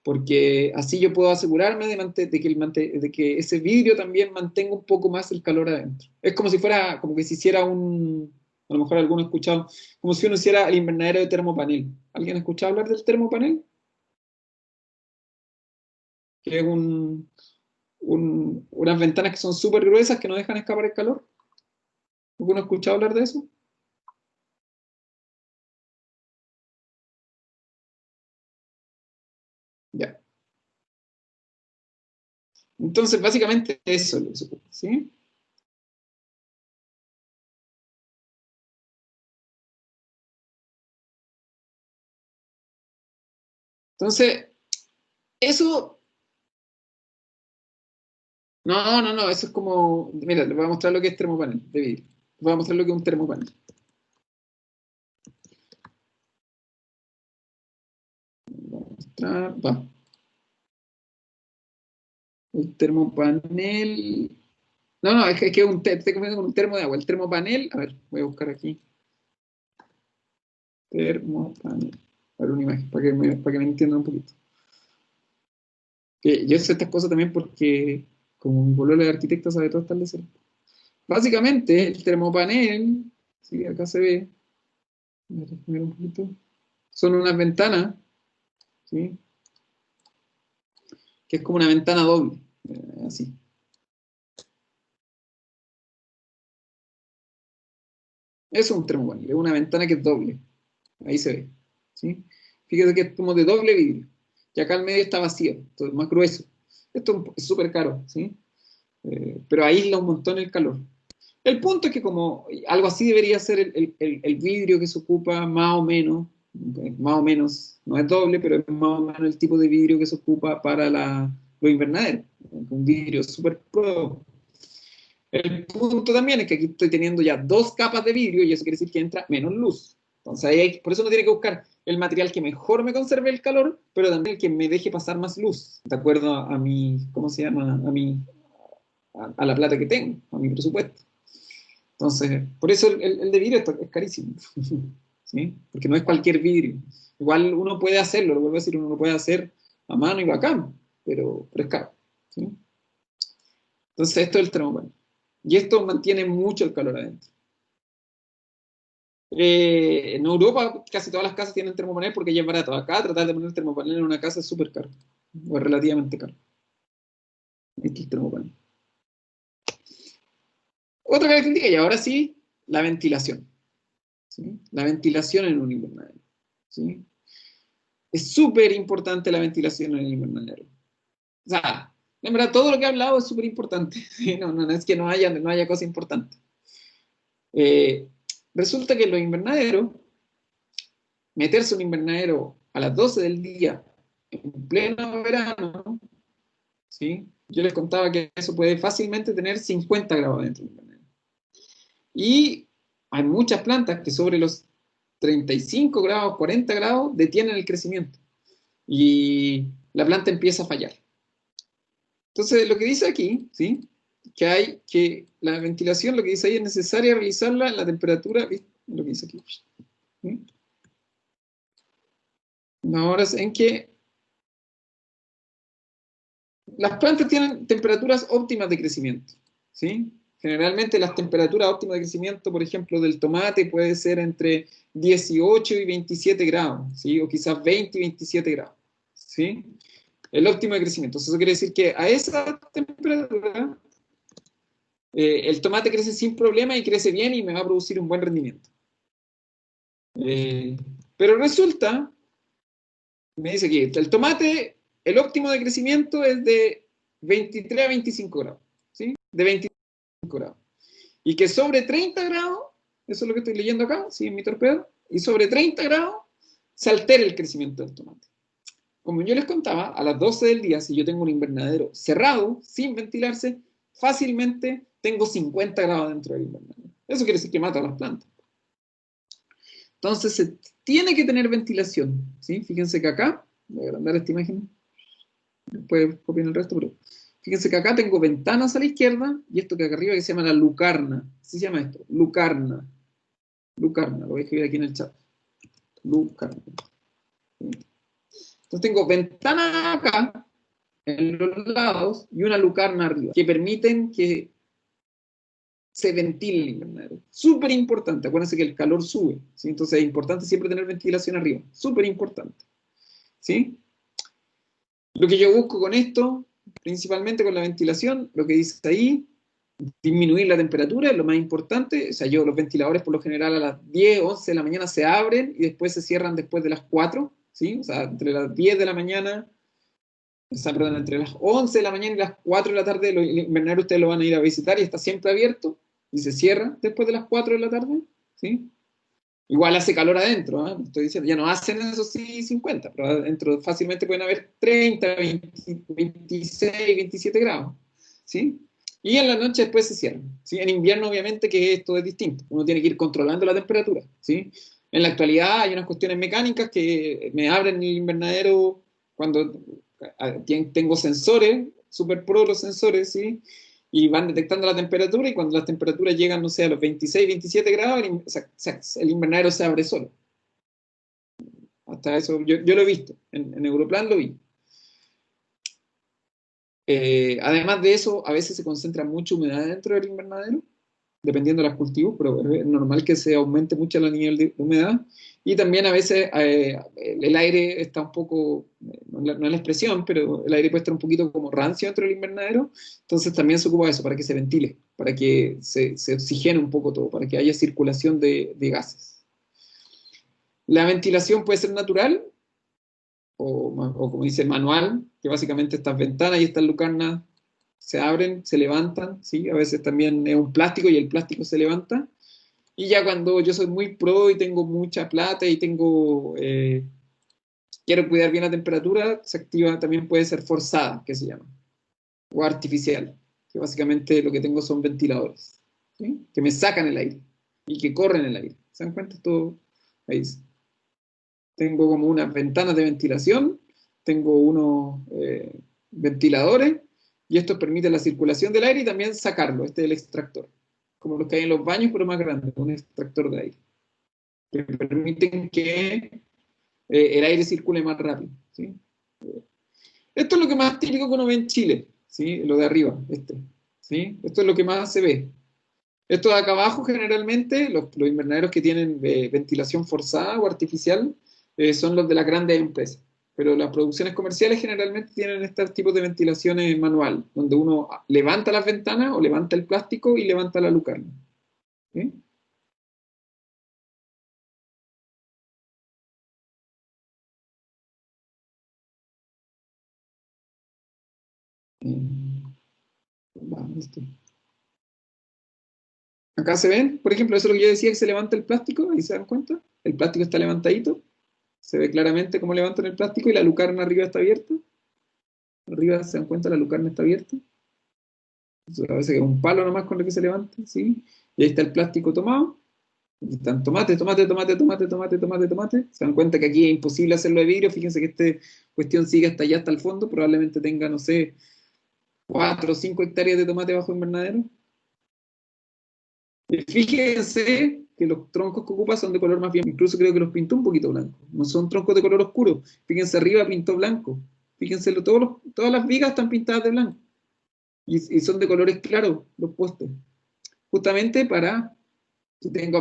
porque así yo puedo asegurarme de que ese vidrio también mantenga un poco más el calor adentro. Es como si fuera, como que se hiciera a lo mejor alguno ha escuchado, como si uno hiciera el invernadero de termopanel. ¿Alguien ha escuchado hablar del termopanel? Que es unas ventanas que son súper gruesas que no dejan escapar el calor. ¿Alguno ha escuchado hablar de eso? Ya. Entonces, básicamente eso es lo que se ocupa, ¿sí? Entonces, eso... No, eso es como... Mira, les voy a mostrar lo que es termopanel de vidrio. Les voy a mostrar lo que es un termopanel. Va. El termopanel... No, es que estoy comiendo con un termo de agua. El termopanel... A ver, voy a buscar aquí. Termopanel. A ver, una imagen, para que me entiendan un poquito. Que yo sé estas cosas también porque, como mi polola de arquitecto sabe todo establecer. Básicamente, el termopanel, sí, acá se ve, voy a poner un poquito, son unas ventanas, ¿sí? Que es como una ventana doble, así. Eso es un termopanel, es una ventana que es doble, ahí se ve, ¿sí? Fíjate que es como de doble vidrio, y acá al medio está vacío, entonces es más grueso. Esto es súper caro, ¿sí? Pero aísla un montón el calor. El punto es que como algo así debería ser el vidrio que se ocupa más o menos, no es doble, pero es más o menos el tipo de vidrio que se ocupa para los invernaderos. Un vidrio súper pro. El punto también es que aquí estoy teniendo ya 2 capas de vidrio y eso quiere decir que entra menos luz. Entonces por eso uno tiene que buscar el material que mejor me conserve el calor, pero también el que me deje pasar más luz, de acuerdo a mi, ¿cómo se llama? A la plata que tengo, a mi presupuesto. Entonces, por eso el de vidrio es carísimo, ¿sí? Porque no es cualquier vidrio. Igual uno puede hacerlo, lo vuelvo a decir, uno lo puede hacer a mano y bacán, pero es caro, ¿sí? Entonces esto es el termopanel. Y esto mantiene mucho el calor adentro. En Europa casi todas las casas tienen termopanel porque ya es barato. Acá tratar de poner termopanel en una casa es súper caro, o es relativamente caro. Este es el termopanel. Otra característica, y ahora sí, la ventilación. ¿Sí? La ventilación en un invernadero, ¿sí? Es súper importante la ventilación en el invernadero. O sea, en verdad todo lo que he hablado es súper importante, ¿sí? No es que no haya cosa importante. Resulta que en los invernaderos, meterse un invernadero a las 12 del día en pleno verano, ¿sí? Yo les contaba que eso puede fácilmente tener 50 grados dentro del invernadero. Y hay muchas plantas que sobre los 35 grados, 40 grados detienen el crecimiento y la planta empieza a fallar. Entonces, lo que dice aquí, ¿sí? Que la ventilación, lo que dice ahí, es necesaria realizarla en la temperatura, ¿viste? Lo que dice aquí. ¿Sí? Ahora es en que las plantas tienen temperaturas óptimas de crecimiento, ¿sí? Generalmente las temperaturas óptimas de crecimiento, por ejemplo, del tomate puede ser entre 18 y 27 grados, ¿sí? O quizás 20 y 27 grados, ¿sí? El óptimo de crecimiento. Eso quiere decir que a esa temperatura el tomate crece sin problema y crece bien y me va a producir un buen rendimiento. Pero resulta, me dice aquí, el tomate, el óptimo de crecimiento es de 23 a 25 grados, ¿sí? De 23 grados. Y que sobre 30 grados, eso es lo que estoy leyendo acá, sí, en mi torpedo, y sobre 30 grados se altera el crecimiento del tomate. Como yo les contaba, a las 12 del día, si yo tengo un invernadero cerrado, sin ventilarse, fácilmente tengo 50 grados dentro del invernadero. Eso quiere decir que mata a las plantas. Entonces, se tiene que tener ventilación, ¿sí? Fíjense que acá, voy a agrandar esta imagen, después copiar el resto, pero fíjense que acá tengo ventanas a la izquierda, y esto que acá arriba que se llama la lucarna. ¿Así se llama esto? Lucarna. Lucarna, lo voy a escribir aquí en el chat. Lucarna. ¿Sí? Entonces tengo ventanas acá, en los lados, y una lucarna arriba, que permiten que se ventile el invernadero. Súper importante, acuérdense que el calor sube, ¿sí? Entonces es importante siempre tener ventilación arriba. Súper importante. ¿Sí? Lo que yo busco con esto, principalmente con la ventilación, lo que dice ahí, disminuir la temperatura es lo más importante. O sea, los ventiladores por lo general a las 10, 11 de la mañana se abren y después se cierran después de las 4, ¿sí? O sea, entre las 10 de la mañana, o sea, perdón, entre las 11 de la mañana y las 4 de la tarde, el invernadero ustedes lo van a ir a visitar y está siempre abierto y se cierra después de las 4 de la tarde, ¿sí? Igual hace calor adentro, ¿eh? Estoy diciendo, ya no hacen eso sí 50, pero adentro fácilmente pueden haber 30, 20, 26, 27 grados, ¿sí? Y en la noche después se cierran, ¿sí? En invierno obviamente que esto es distinto, uno tiene que ir controlando la temperatura, ¿sí? En la actualidad hay unas cuestiones mecánicas que me abren el invernadero cuando tengo sensores, super pro los sensores, ¿sí? Y van detectando la temperatura, y cuando las temperaturas llegan, no sé, a los 26, 27 grados, el invernadero se abre solo. Hasta eso, yo lo he visto, en Europlan lo vi. Además de eso, a veces se concentra mucha humedad dentro del invernadero, dependiendo de los cultivos, pero es normal que se aumente mucho el nivel de humedad. Y también a veces el aire está un poco, no es la expresión, pero el aire puede estar un poquito como rancio dentro del invernadero, entonces también se ocupa eso, para que se ventile, para que se oxigene un poco todo, para que haya circulación de gases. La ventilación puede ser natural, o como dice, manual, que básicamente estas ventanas y estas lucarnas se abren, se levantan, ¿sí? A veces también es un plástico y el plástico se levanta. Y ya cuando yo soy muy pro y tengo mucha plata y quiero cuidar bien la temperatura, se activa, también puede ser forzada, que se llama, o artificial, que básicamente lo que tengo son ventiladores, ¿sí? Que me sacan el aire y que corren el aire. ¿Se dan cuenta? Esto, ahí dice. Tengo como unas ventanas de ventilación, tengo unos ventiladores, y esto permite la circulación del aire y también sacarlo. Este es el extractor, como los que hay en los baños, pero más grande, un extractor de aire, que permiten que el aire circule más rápido, ¿sí? Esto es lo que más típico que uno ve en Chile, ¿sí? Lo de arriba, ¿sí? Esto es lo que más se ve. Esto de acá abajo, generalmente, los invernaderos que tienen ventilación forzada o artificial, son los de las grandes empresas. Pero las producciones comerciales generalmente tienen estos tipos de ventilaciones manual, donde uno levanta las ventanas o levanta el plástico y levanta la lucarna, ¿sí? Listo. Acá se ven, por ejemplo, eso es lo que yo decía, que se levanta el plástico, ahí se dan cuenta, el plástico está levantadito, se ve claramente cómo levantan el plástico, y la lucarna arriba está abierta. Arriba se dan cuenta, la lucarna está abierta. Entonces, a veces es un palo nomás con lo que se levanta, ¿sí? Y ahí está el plástico tomado. Y están tomate, tomate, tomate, tomate, tomate, tomate, tomate. Se dan cuenta que aquí es imposible hacerlo de vidrio. Fíjense que esta cuestión sigue hasta allá, hasta el fondo. Probablemente tenga, no sé, 4 o 5 hectáreas de tomate bajo invernadero. Y fíjense que los troncos que ocupa son de color más bien, incluso creo que los pintó un poquito blanco. No son troncos de color oscuro. Fíjense, arriba pintó blanco. Fíjense, todas las vigas están pintadas de blanco. Y son de colores claros los postes. Justamente para que tenga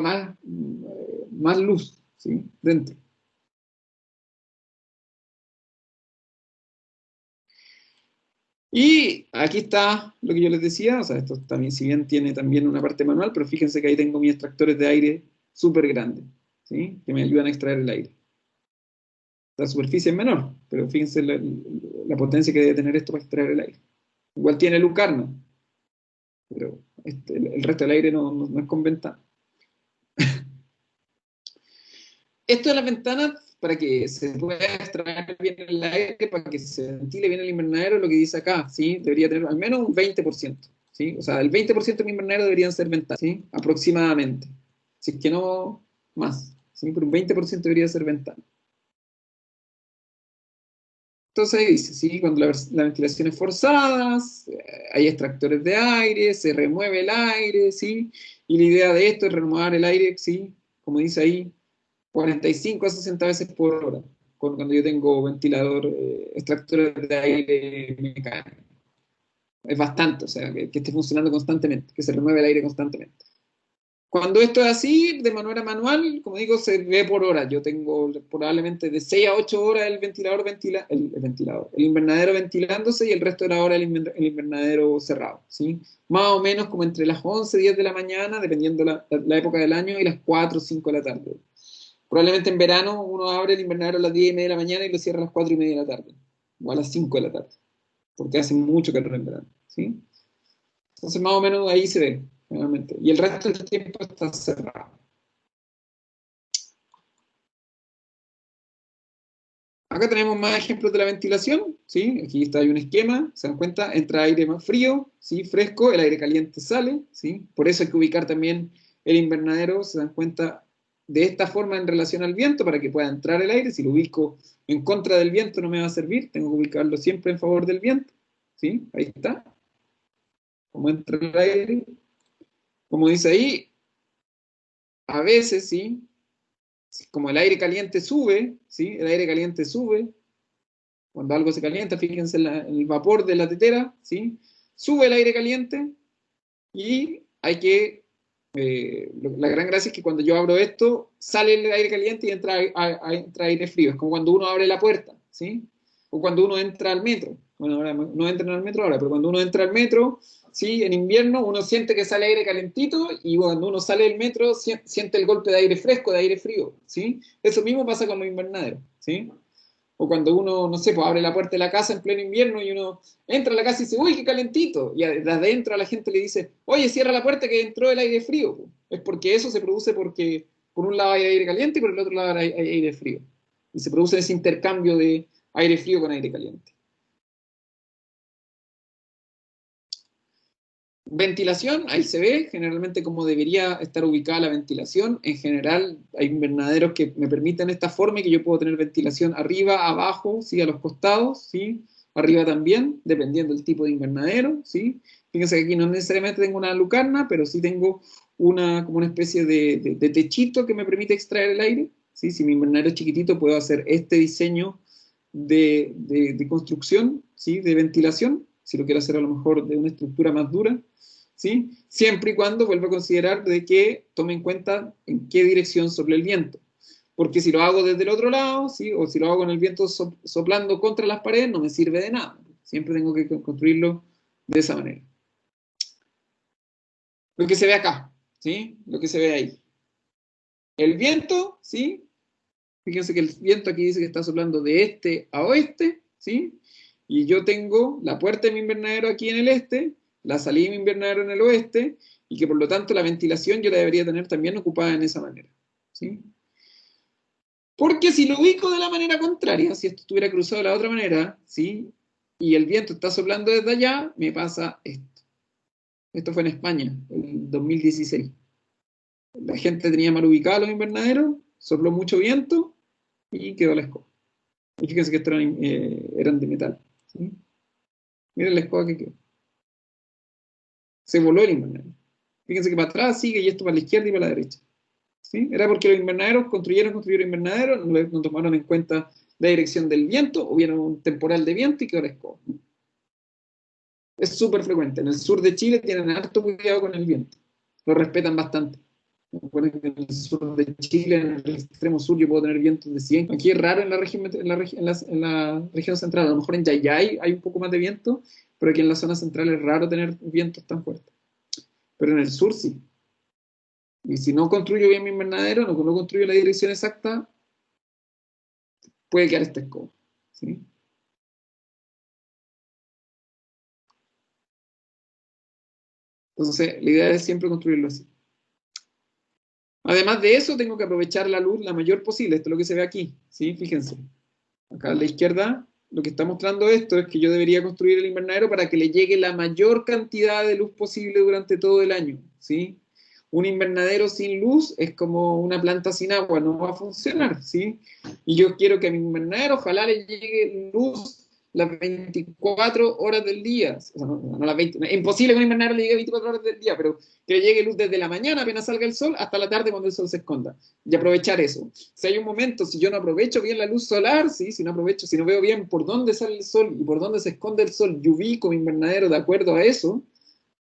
más luz, ¿sí? Dentro. Y aquí está lo que yo les decía, o sea, esto también, si bien tiene también una parte manual, pero fíjense que ahí tengo mis extractores de aire súper grandes, ¿sí? Que me ayudan a extraer el aire. La superficie es menor, pero fíjense la potencia que debe tener esto para extraer el aire. Igual tiene lucarna, pero el resto del aire no es con ventana. Esto de las ventanas, para que se pueda extraer bien el aire, para que se ventile bien el invernadero, lo que dice acá, ¿sí? Debería tener al menos un 20%, ¿sí? O sea, el 20% de mi invernadero deberían ser ventanas, ¿sí? Aproximadamente. Si es que no más, ¿sí? Pero un 20% debería ser ventana. Entonces ahí dice, ¿sí? Cuando la ventilación es forzada, hay extractores de aire, se remueve el aire, ¿sí? Y la idea de esto es renovar el aire, ¿sí? Como dice ahí, 45 a 60 veces por hora, cuando yo tengo ventilador, extractores de aire mecánico. Es bastante, o sea, que esté funcionando constantemente, que se remueve el aire constantemente. Cuando esto es así, de manera manual, como digo, se ve por hora. Yo tengo probablemente de 6 a 8 horas el ventilador, el invernadero ventilándose y el resto de la hora el invernadero cerrado, ¿sí? Más o menos como entre las 11, 10 de la mañana, dependiendo la época del año, y las 4 o 5 de la tarde. Probablemente en verano uno abre el invernadero a las 10 y media de la mañana y lo cierra a las 4 y media de la tarde, o a las 5 de la tarde, porque hace mucho calor en verano, ¿sí? Entonces más o menos ahí se ve, generalmente. Y el resto del tiempo está cerrado. Acá tenemos más ejemplos de la ventilación, ¿sí? Aquí está, hay un esquema, se dan cuenta, entra aire más frío, ¿sí? Fresco, el aire caliente sale, ¿sí? Por eso hay que ubicar también el invernadero, se dan cuenta, de esta forma en relación al viento, para que pueda entrar el aire. Si lo ubico en contra del viento no me va a servir, tengo que ubicarlo siempre en favor del viento, ¿sí? Ahí está, como entra el aire. Como dice ahí, a veces, ¿sí? Como el aire caliente sube, ¿sí? El aire caliente sube, cuando algo se calienta, fíjense en el vapor de la tetera, ¿sí? Sube el aire caliente y hay que, la gran gracia es que cuando yo abro esto, sale el aire caliente y entra aire frío. Es como cuando uno abre la puerta, ¿sí? O cuando uno entra al metro. Bueno, ahora no entran al metro ahora, pero cuando uno entra al metro, ¿sí? En invierno uno siente que sale aire calentito y cuando uno sale del metro siente el golpe de aire fresco, de aire frío, ¿sí? Eso mismo pasa con los invernaderos, ¿sí? O cuando uno, no sé, pues abre la puerta de la casa en pleno invierno y uno entra a la casa y dice, uy, qué calentito. Y de adentro a la gente le dice, oye, cierra la puerta que entró el aire frío. Es porque eso se produce porque por un lado hay aire caliente y por el otro lado hay aire frío. Y se produce ese intercambio de aire frío con aire caliente. Ventilación, ahí se ve generalmente cómo debería estar ubicada la ventilación. En general hay invernaderos que me permiten esta forma y que yo puedo tener ventilación arriba, abajo, ¿sí? A los costados, ¿sí? Arriba también, dependiendo del tipo de invernadero, ¿sí? Fíjense que aquí no necesariamente tengo una lucarna, pero sí tengo como una especie de techito que me permite extraer el aire, ¿sí? Si mi invernadero es chiquitito, puedo hacer este diseño de construcción, ¿sí? De ventilación, si lo quiero hacer a lo mejor de una estructura más dura, ¿sí? Siempre y cuando vuelva a considerar de que tome en cuenta en qué dirección sopla el viento. Porque si lo hago desde el otro lado, ¿sí? O si lo hago con el viento soplando contra las paredes, no me sirve de nada. Siempre tengo que construirlo de esa manera. Lo que se ve acá, ¿sí? Lo que se ve ahí. El viento, ¿sí? Fíjense que el viento aquí dice que está soplando de este a oeste, ¿sí? Y yo tengo la puerta de mi invernadero aquí en el este, la salida de mi invernadero en el oeste, y que por lo tanto la ventilación yo la debería tener también ocupada en esa manera, ¿sí? Porque si lo ubico de la manera contraria, si esto estuviera cruzado de la otra manera, ¿sí? Y el viento está soplando desde allá, me pasa esto. Esto fue en España, en 2016. La gente tenía mal ubicados los invernaderos, sopló mucho viento y quedó la escoba. Y fíjense que estos eran de metal, ¿sí? Miren la escoba que quedó. Se voló el invernadero. Fíjense que para atrás sigue y esto para la izquierda y para la derecha, ¿sí? Era porque los invernaderos construyeron invernaderos, no tomaron en cuenta la dirección del viento, hubieron un temporal de viento y quedó la escoba. Es súper frecuente. En el sur de Chile tienen harto cuidado con el viento. Lo respetan bastante. Recuerden que en el sur de Chile, en el extremo sur, yo puedo tener vientos de 100. Aquí es raro en la región, en la región central. A lo mejor en Yayay hay un poco más de viento, pero aquí en la zona central es raro tener vientos tan fuertes. Pero en el sur sí. Y si no construyo bien mi invernadero, no construyo la dirección exacta, puede quedar esta escoba, ¿sí? Entonces, la idea es siempre construirlo así. Además de eso, tengo que aprovechar la luz la mayor posible. Esto es lo que se ve aquí, ¿sí? Fíjense. Acá a la izquierda, lo que está mostrando esto es que yo debería construir el invernadero para que le llegue la mayor cantidad de luz posible durante todo el año, ¿sí? Un invernadero sin luz es como una planta sin agua, no va a funcionar, ¿sí? Y yo quiero que a mi invernadero ojalá le llegue luz las 24 horas del día. O sea, no las 20, es imposible que un invernadero le llegue 24 horas del día, pero que le llegue luz desde la mañana apenas salga el sol hasta la tarde cuando el sol se esconda. Y aprovechar eso. Si hay un momento, si yo no aprovecho bien la luz solar, ¿sí? Si no aprovecho, si no veo bien por dónde sale el sol y por dónde se esconde el sol, yo ubico mi invernadero de acuerdo a eso,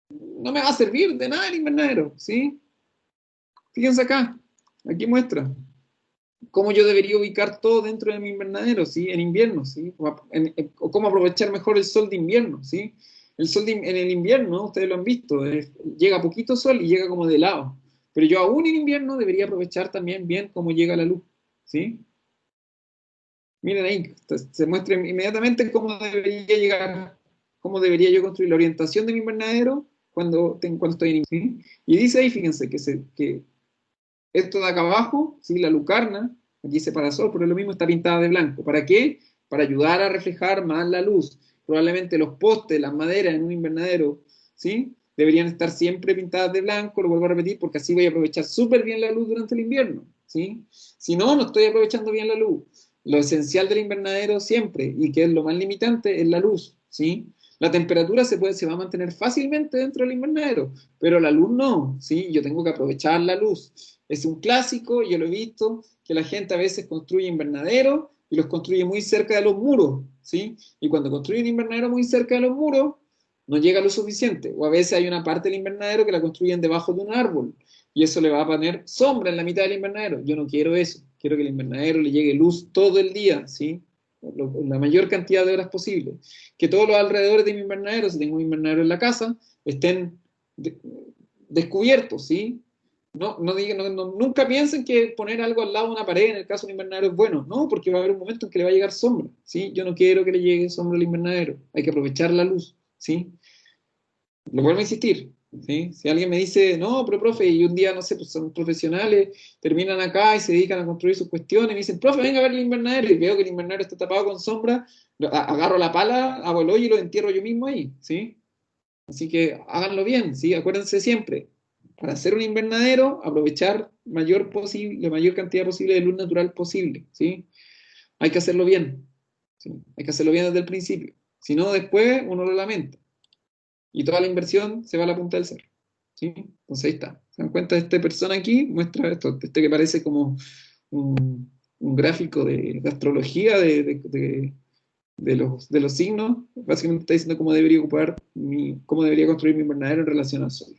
no me va a servir de nada el invernadero, ¿sí? Fíjense acá, aquí muestra cómo yo debería ubicar todo dentro de mi invernadero, ¿sí? En invierno, ¿sí? O cómo aprovechar mejor el sol de invierno, ¿sí? El sol en el invierno, ustedes lo han visto, llega poquito sol y llega como de lado. Pero yo aún en invierno debería aprovechar también bien cómo llega la luz, ¿sí? Miren ahí, se muestra inmediatamente cómo debería llegar, cómo debería yo construir la orientación de mi invernadero cuando estoy en invierno, ¿sí? Y dice ahí, fíjense, que esto de acá abajo, ¿sí? La lucarna, aquí dice parasol, pero lo mismo está pintada de blanco. ¿Para qué? Para ayudar a reflejar más la luz. Probablemente los postes, las maderas en un invernadero, ¿sí? Deberían estar siempre pintadas de blanco, lo vuelvo a repetir, porque así voy a aprovechar súper bien la luz durante el invierno, ¿sí? Si no, no estoy aprovechando bien la luz. Lo esencial del invernadero siempre, y que es lo más limitante, es la luz, ¿sí? La temperatura se va a mantener fácilmente dentro del invernadero, pero la luz no, ¿sí? Yo tengo que aprovechar la luz. Es un clásico, yo lo he visto, que la gente a veces construye invernaderos y los construye muy cerca de los muros, ¿sí? Y cuando construye un invernadero muy cerca de los muros, no llega lo suficiente. O a veces hay una parte del invernadero que la construyen debajo de un árbol y eso le va a poner sombra en la mitad del invernadero. Yo no quiero eso. Quiero que el invernadero le llegue luz todo el día, ¿sí? La mayor cantidad de horas posible. Que todos los alrededores de mi invernadero, si tengo un invernadero en la casa, estén descubiertos, ¿sí? Nunca piensen que poner algo al lado de una pared en el caso de un invernadero es bueno. No, porque va a haber un momento en que le va a llegar sombra, ¿sí? Yo no quiero que le llegue sombra al invernadero. Hay que aprovechar la luz, ¿sí? Lo vuelvo a insistir, ¿sí? Si alguien me dice, no, pero profe, y un día, no sé, pues son profesionales, terminan acá y se dedican a construir sus cuestiones, y me dicen, profe, venga a ver el invernadero, y veo que el invernadero está tapado con sombra, agarro la pala, hago el hoyo y lo entierro yo mismo ahí, ¿sí? Así que háganlo bien, ¿sí? Acuérdense siempre, para hacer un invernadero, aprovechar la mayor cantidad posible de luz natural posible, ¿sí? Hay que hacerlo bien, ¿sí? Hay que hacerlo bien desde el principio, si no después uno lo lamenta. Y toda la inversión se va a la punta del cerro, ¿sí? Entonces ahí está. ¿Se dan cuenta? Esta persona aquí muestra esto, que parece como un gráfico de astrología de los signos. Básicamente está diciendo cómo debería construir mi invernadero en relación al sol,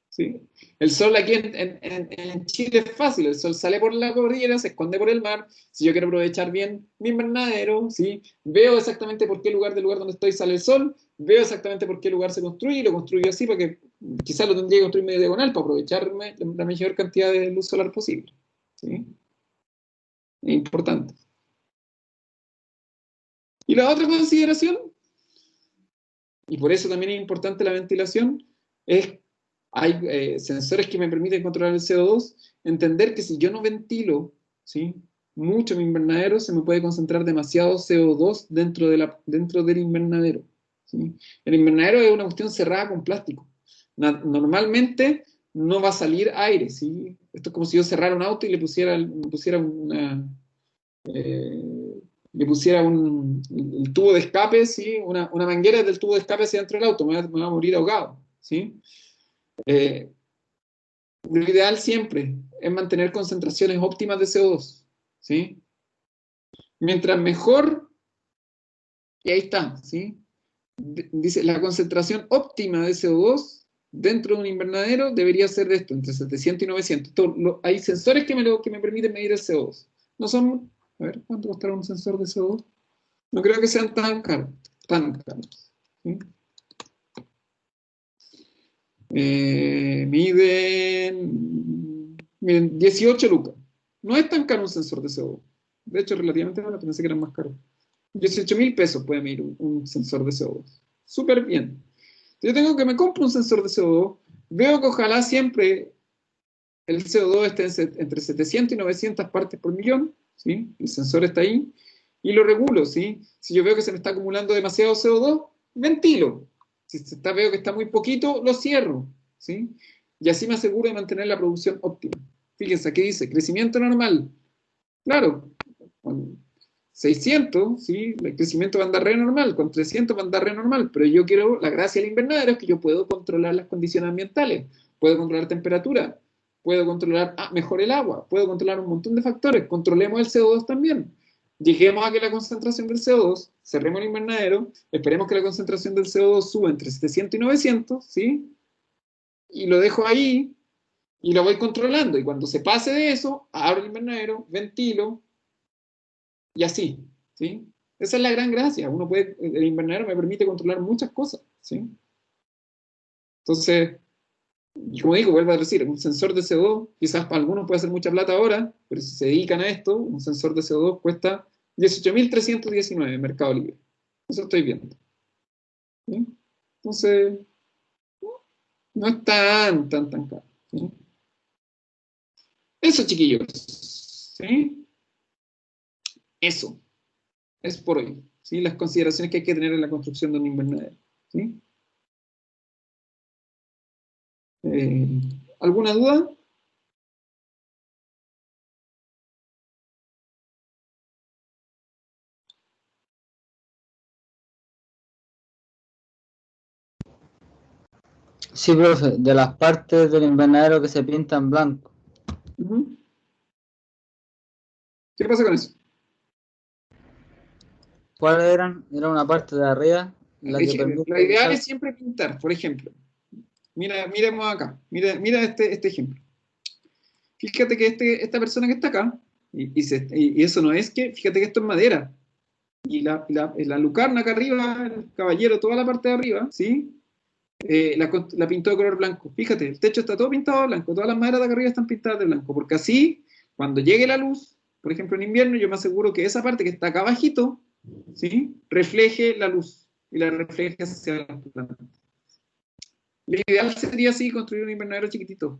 ¿sí? El sol aquí en Chile es fácil, el sol sale por la cordillera, se esconde por el mar. Si yo quiero aprovechar bien mi invernadero, ¿sí? Veo exactamente por qué lugar del lugar donde estoy sale el sol, veo exactamente por qué lugar se construye y lo construyo así porque quizás lo tendría que construir medio diagonal para aprovecharme la mayor cantidad de luz solar posible, ¿sí? Es importante. Y la otra consideración, y por eso también es importante la ventilación, es hay sensores que me permiten controlar el CO2, entender que si yo no ventilo, ¿sí? Mucho mi invernadero, se me puede concentrar demasiado CO2 dentro del invernadero, ¿sí? El invernadero es una cuestión cerrada con plástico. Normalmente no va a salir aire, ¿sí? Esto es como si yo cerrara un auto y le pusiera el tubo de escape, ¿sí? Una manguera del tubo de escape hacia dentro del auto, me va a morir ahogado, ¿sí? Lo ideal siempre es mantener concentraciones óptimas de CO2, ¿sí? Mientras mejor, y ahí está, ¿sí? Dice, la concentración óptima de CO2 dentro de un invernadero debería ser de esto, entre 700 y 900. Hay sensores que me permiten medir el CO2. No son, a ver, ¿cuánto costará un sensor de CO2? No creo que sean tan caros, ¿sí? Miren, 18 lucas. No es tan caro un sensor de CO2. De hecho, relativamente barato, pensé que eran más caros. 18.000 pesos puede medir un sensor de CO2. Súper bien. Yo tengo que me compro un sensor de CO2, veo que ojalá siempre el CO2 esté entre 700 y 900 partes por millón, ¿sí? El sensor está ahí, y lo regulo, ¿sí? Si yo veo que se me está acumulando demasiado CO2, ventilo. Si veo que está muy poquito, lo cierro, ¿sí? Y así me aseguro de mantener la producción óptima. Fíjense, aquí dice, crecimiento normal. Claro, con 600, ¿sí? El crecimiento va a andar re normal, con 300 va a andar re normal, pero yo quiero, la gracia del invernadero es que yo puedo controlar las condiciones ambientales, puedo controlar temperatura, puedo controlar mejor el agua, puedo controlar un montón de factores, controlemos el CO2 también. Lleguemos a que la concentración del CO2, cerremos el invernadero, esperemos que la concentración del CO2 suba entre 700 y 900, ¿sí? Y lo dejo ahí y lo voy controlando. Y cuando se pase de eso, abro el invernadero, ventilo y así, ¿sí? Esa es la gran gracia. El invernadero me permite controlar muchas cosas, ¿sí? Entonces, como digo, vuelvo a decir, un sensor de CO2, quizás para algunos puede hacer mucha plata ahora, pero si se dedican a esto, un sensor de CO2 cuesta 18.319 en Mercado Libre. Eso estoy viendo. ¿Sí? Entonces, no es tan caro. ¿Sí? Eso, chiquillos. ¿Sí? Eso es por hoy. ¿Sí? Las consideraciones que hay que tener en la construcción de un invernadero. ¿Sí? ¿Alguna duda? Sí, profe, de las partes del invernadero que se pintan blanco. Uh-huh. ¿Qué pasa con eso? ¿Cuáles eran? Era una parte de arriba, la que permite La ideal usar. es siempre pintar, por ejemplo. Miremos acá. Mira este ejemplo. Fíjate que esta persona que está acá, y eso no es que, fíjate que esto es madera. Y la lucarna acá arriba, el caballero, toda la parte de arriba, ¿sí? La pintó de color blanco. Fíjate, el techo está todo pintado de blanco, todas las maderas de acá arriba están pintadas de blanco, porque así, cuando llegue la luz, por ejemplo en invierno, yo me aseguro que esa parte que está acá abajito, ¿sí? Refleje la luz y la refleje hacia las plantas. Lo ideal sería así, construir un invernadero chiquitito.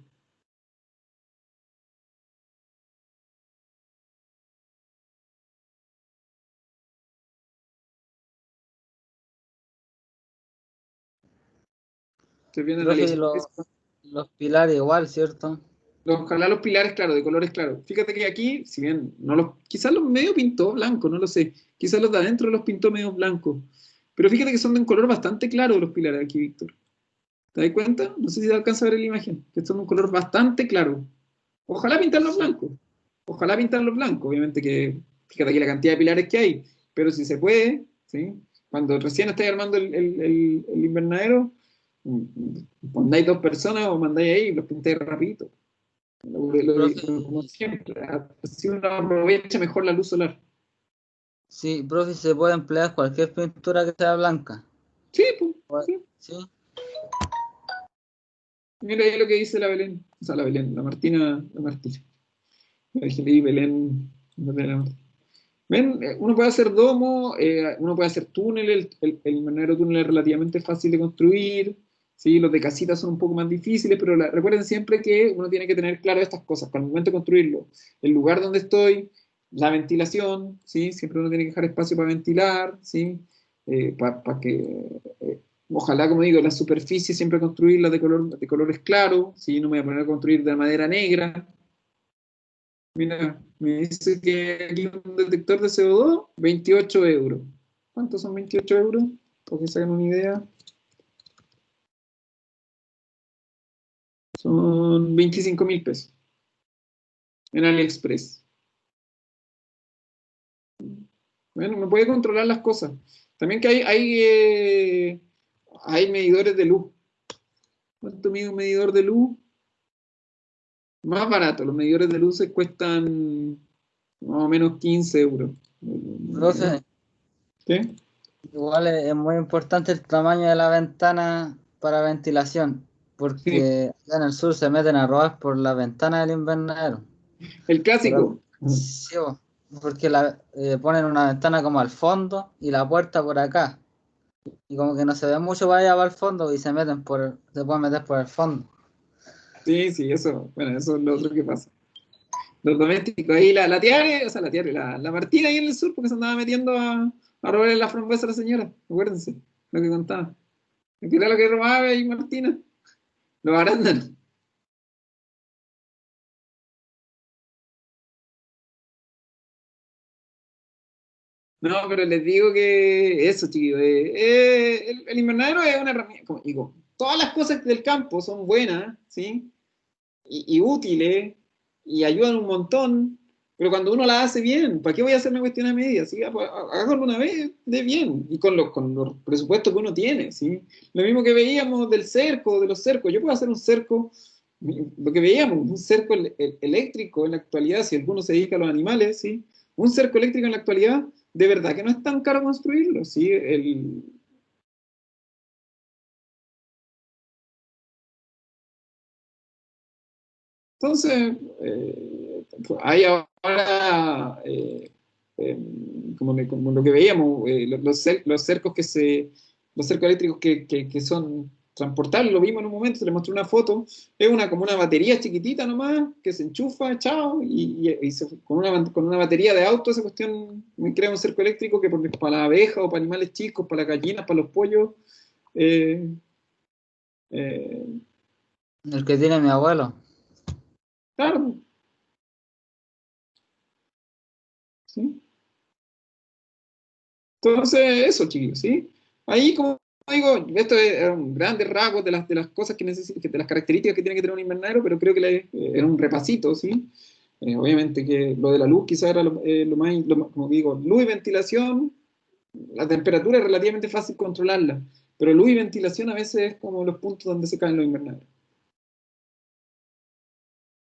Estoy viendo en Profe, y AliExpress. los pilares igual, ¿cierto? Ojalá los pilares, claro, de colores claros. Fíjate que aquí, si bien quizás los medio pintó blanco, no lo sé. Quizás los de adentro los pintó medio blanco. Pero fíjate que son de un color bastante claro los pilares aquí, Víctor. ¿Te das cuenta? No sé si te alcanza a ver en la imagen. Que son de un color bastante claro. Ojalá pintarlos blancos. Ojalá pintarlos blancos. Obviamente que, fíjate aquí la cantidad de pilares que hay. Pero si se puede, ¿sí? Cuando recién estáis armando el invernadero, mandáis 2 personas o mandáis ahí y los pintáis rapidito. Profe, Como siempre, así uno aprovecha mejor la luz solar. sí, profe, se puede emplear cualquier pintura que sea blanca. Sí, pues, sí. Sí, Mira ahí lo que dice la Belén, o sea, la Belén, la Martina, la Martina. La leí Belén, no sé, la Martina. Ven, uno puede hacer domo, uno puede hacer túnel, el invernadero túnel es relativamente fácil de construir, ¿sí? Los de casitas son un poco más difíciles, pero recuerden siempre que uno tiene que tener claro estas cosas, para el momento de construirlo, el lugar donde estoy, la ventilación, ¿sí? Siempre uno tiene que dejar espacio para ventilar, ¿sí? Para que, ojalá, como digo, la superficie siempre construirla de colores claros, ¿sí? No me voy a poner a construir de madera negra. Mira, me dice que aquí un detector de CO2, 28 euros. ¿Cuántos son 28 euros? Para que se hagan una idea. Son 25.000 pesos en AliExpress. Bueno, me puede controlar las cosas. También que hay medidores de luz. ¿Cuánto mide un medidor de luz? Más barato. Los medidores de luces cuestan más o menos 15 euros. profe, ¿Qué? igual es muy importante el tamaño de la ventana para ventilación, Sí, porque allá en el sur se meten a robar por la ventana del invernadero. el clásico. Sí, porque ponen una ventana como al fondo y la puerta por acá. Y como que no se ve mucho para allá para el fondo y se pueden meter por el fondo. Sí, sí, eso, bueno, eso es lo otro que pasa. Los domésticos, ahí la Tiare, o sea, la Tiare, la Martina ahí en el sur, porque se andaba metiendo a robarle la frambuesa a la señora, acuérdense, lo que contaba. ¿Qué era lo que robaba ahí Martina? Los arándanos. No, pero les digo que eso, chiquillos, el invernadero es una herramienta, como digo, todas las cosas del campo son buenas, ¿sí? Y útiles, y ayudan un montón, pero cuando uno la hace bien, ¿para qué voy a hacer una cuestión a medias? ¿Sí? Háganlo una vez de bien, y con los presupuestos que uno tiene, ¿sí? Lo mismo que veíamos del cerco, de los cercos, yo puedo hacer un cerco, lo que veíamos, un cerco eléctrico en la actualidad, si alguno se dedica a los animales, ¿sí? Un cerco eléctrico en la actualidad, de verdad que no es tan caro construirlo, ¿sí? Entonces, hay ahora, como lo que veíamos, los cercos los cercos eléctricos que son transportables, lo vimos en un momento, se le mostró una foto, es como una batería chiquitita nomás, que se enchufa, chao, con una batería de auto, esa cuestión me crea un cerco eléctrico que para la abeja o para animales chicos, para las gallinas, para los pollos, eh, eh, El que tiene mi abuelo. claro, ¿sí? Entonces, eso, chiquillos, ¿sí? Ahí, como digo, esto es un grandes rasgos de las cosas que necesita, de las características que tiene que tener un invernadero, pero creo que era un repasito, ¿sí? Obviamente que lo de la luz quizás era lo más, como digo, luz y ventilación, la temperatura es relativamente fácil controlarla, pero luz y ventilación a veces es como los puntos donde se caen los invernaderos.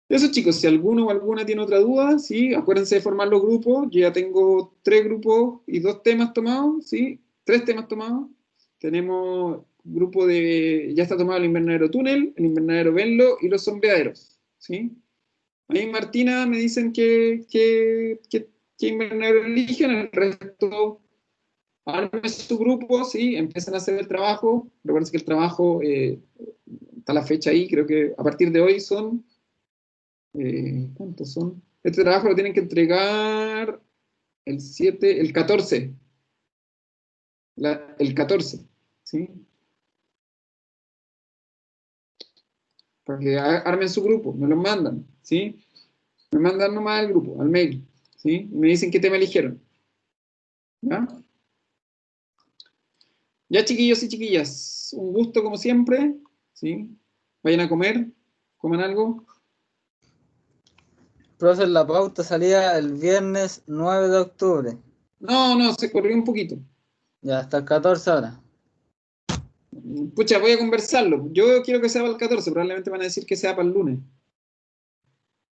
Eso, chicos, si alguno o alguna tiene otra duda, sí, acuérdense de formar los grupos. Yo ya tengo 3 grupos y 2 temas tomados, sí, 3 temas tomados. Tenemos grupo ya está tomado el invernadero túnel, el invernadero Venlo y los sombreaderos, sí. Ahí Martina me dicen que invernadero eligen, el resto armen su grupo, sí, empiezan a hacer el trabajo. Recuerden que el trabajo está la fecha ahí, creo que a partir de hoy son ¿cuántos son? Este trabajo lo tienen que entregar el 7, el 14, el 14, ¿sí? Para que armen su grupo, me lo mandan, ¿sí? Me mandan nomás al grupo, al mail, ¿sí? Y me dicen qué tema eligieron, ¿ya? Ya, chiquillos y chiquillas, un gusto como siempre, ¿sí? Vayan a comer, coman algo. Profe, la pauta salía el viernes 9 de octubre. No, no, se corrió un poquito. Ya hasta el 14 horas. Pucha, voy a conversarlo. Yo quiero que sea para el 14, probablemente van a decir que sea para el lunes,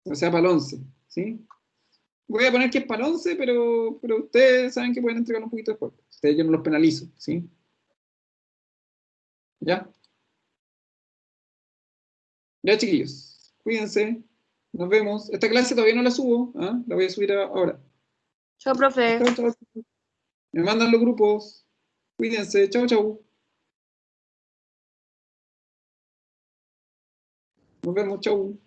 o sea, para el 11, ¿sí? Voy a poner que es para el 11, pero ustedes saben que pueden entregar un poquito después. Ustedes yo no los penalizo, ¿sí? ¿Ya? Ya, chiquillos. Cuídense. Nos vemos. Esta clase todavía no la subo, ¿ah? La voy a subir ahora. Chao, profe. Chao, chao. Me mandan los grupos. Cuídense. Chao, chao. Nos vemos. Chao.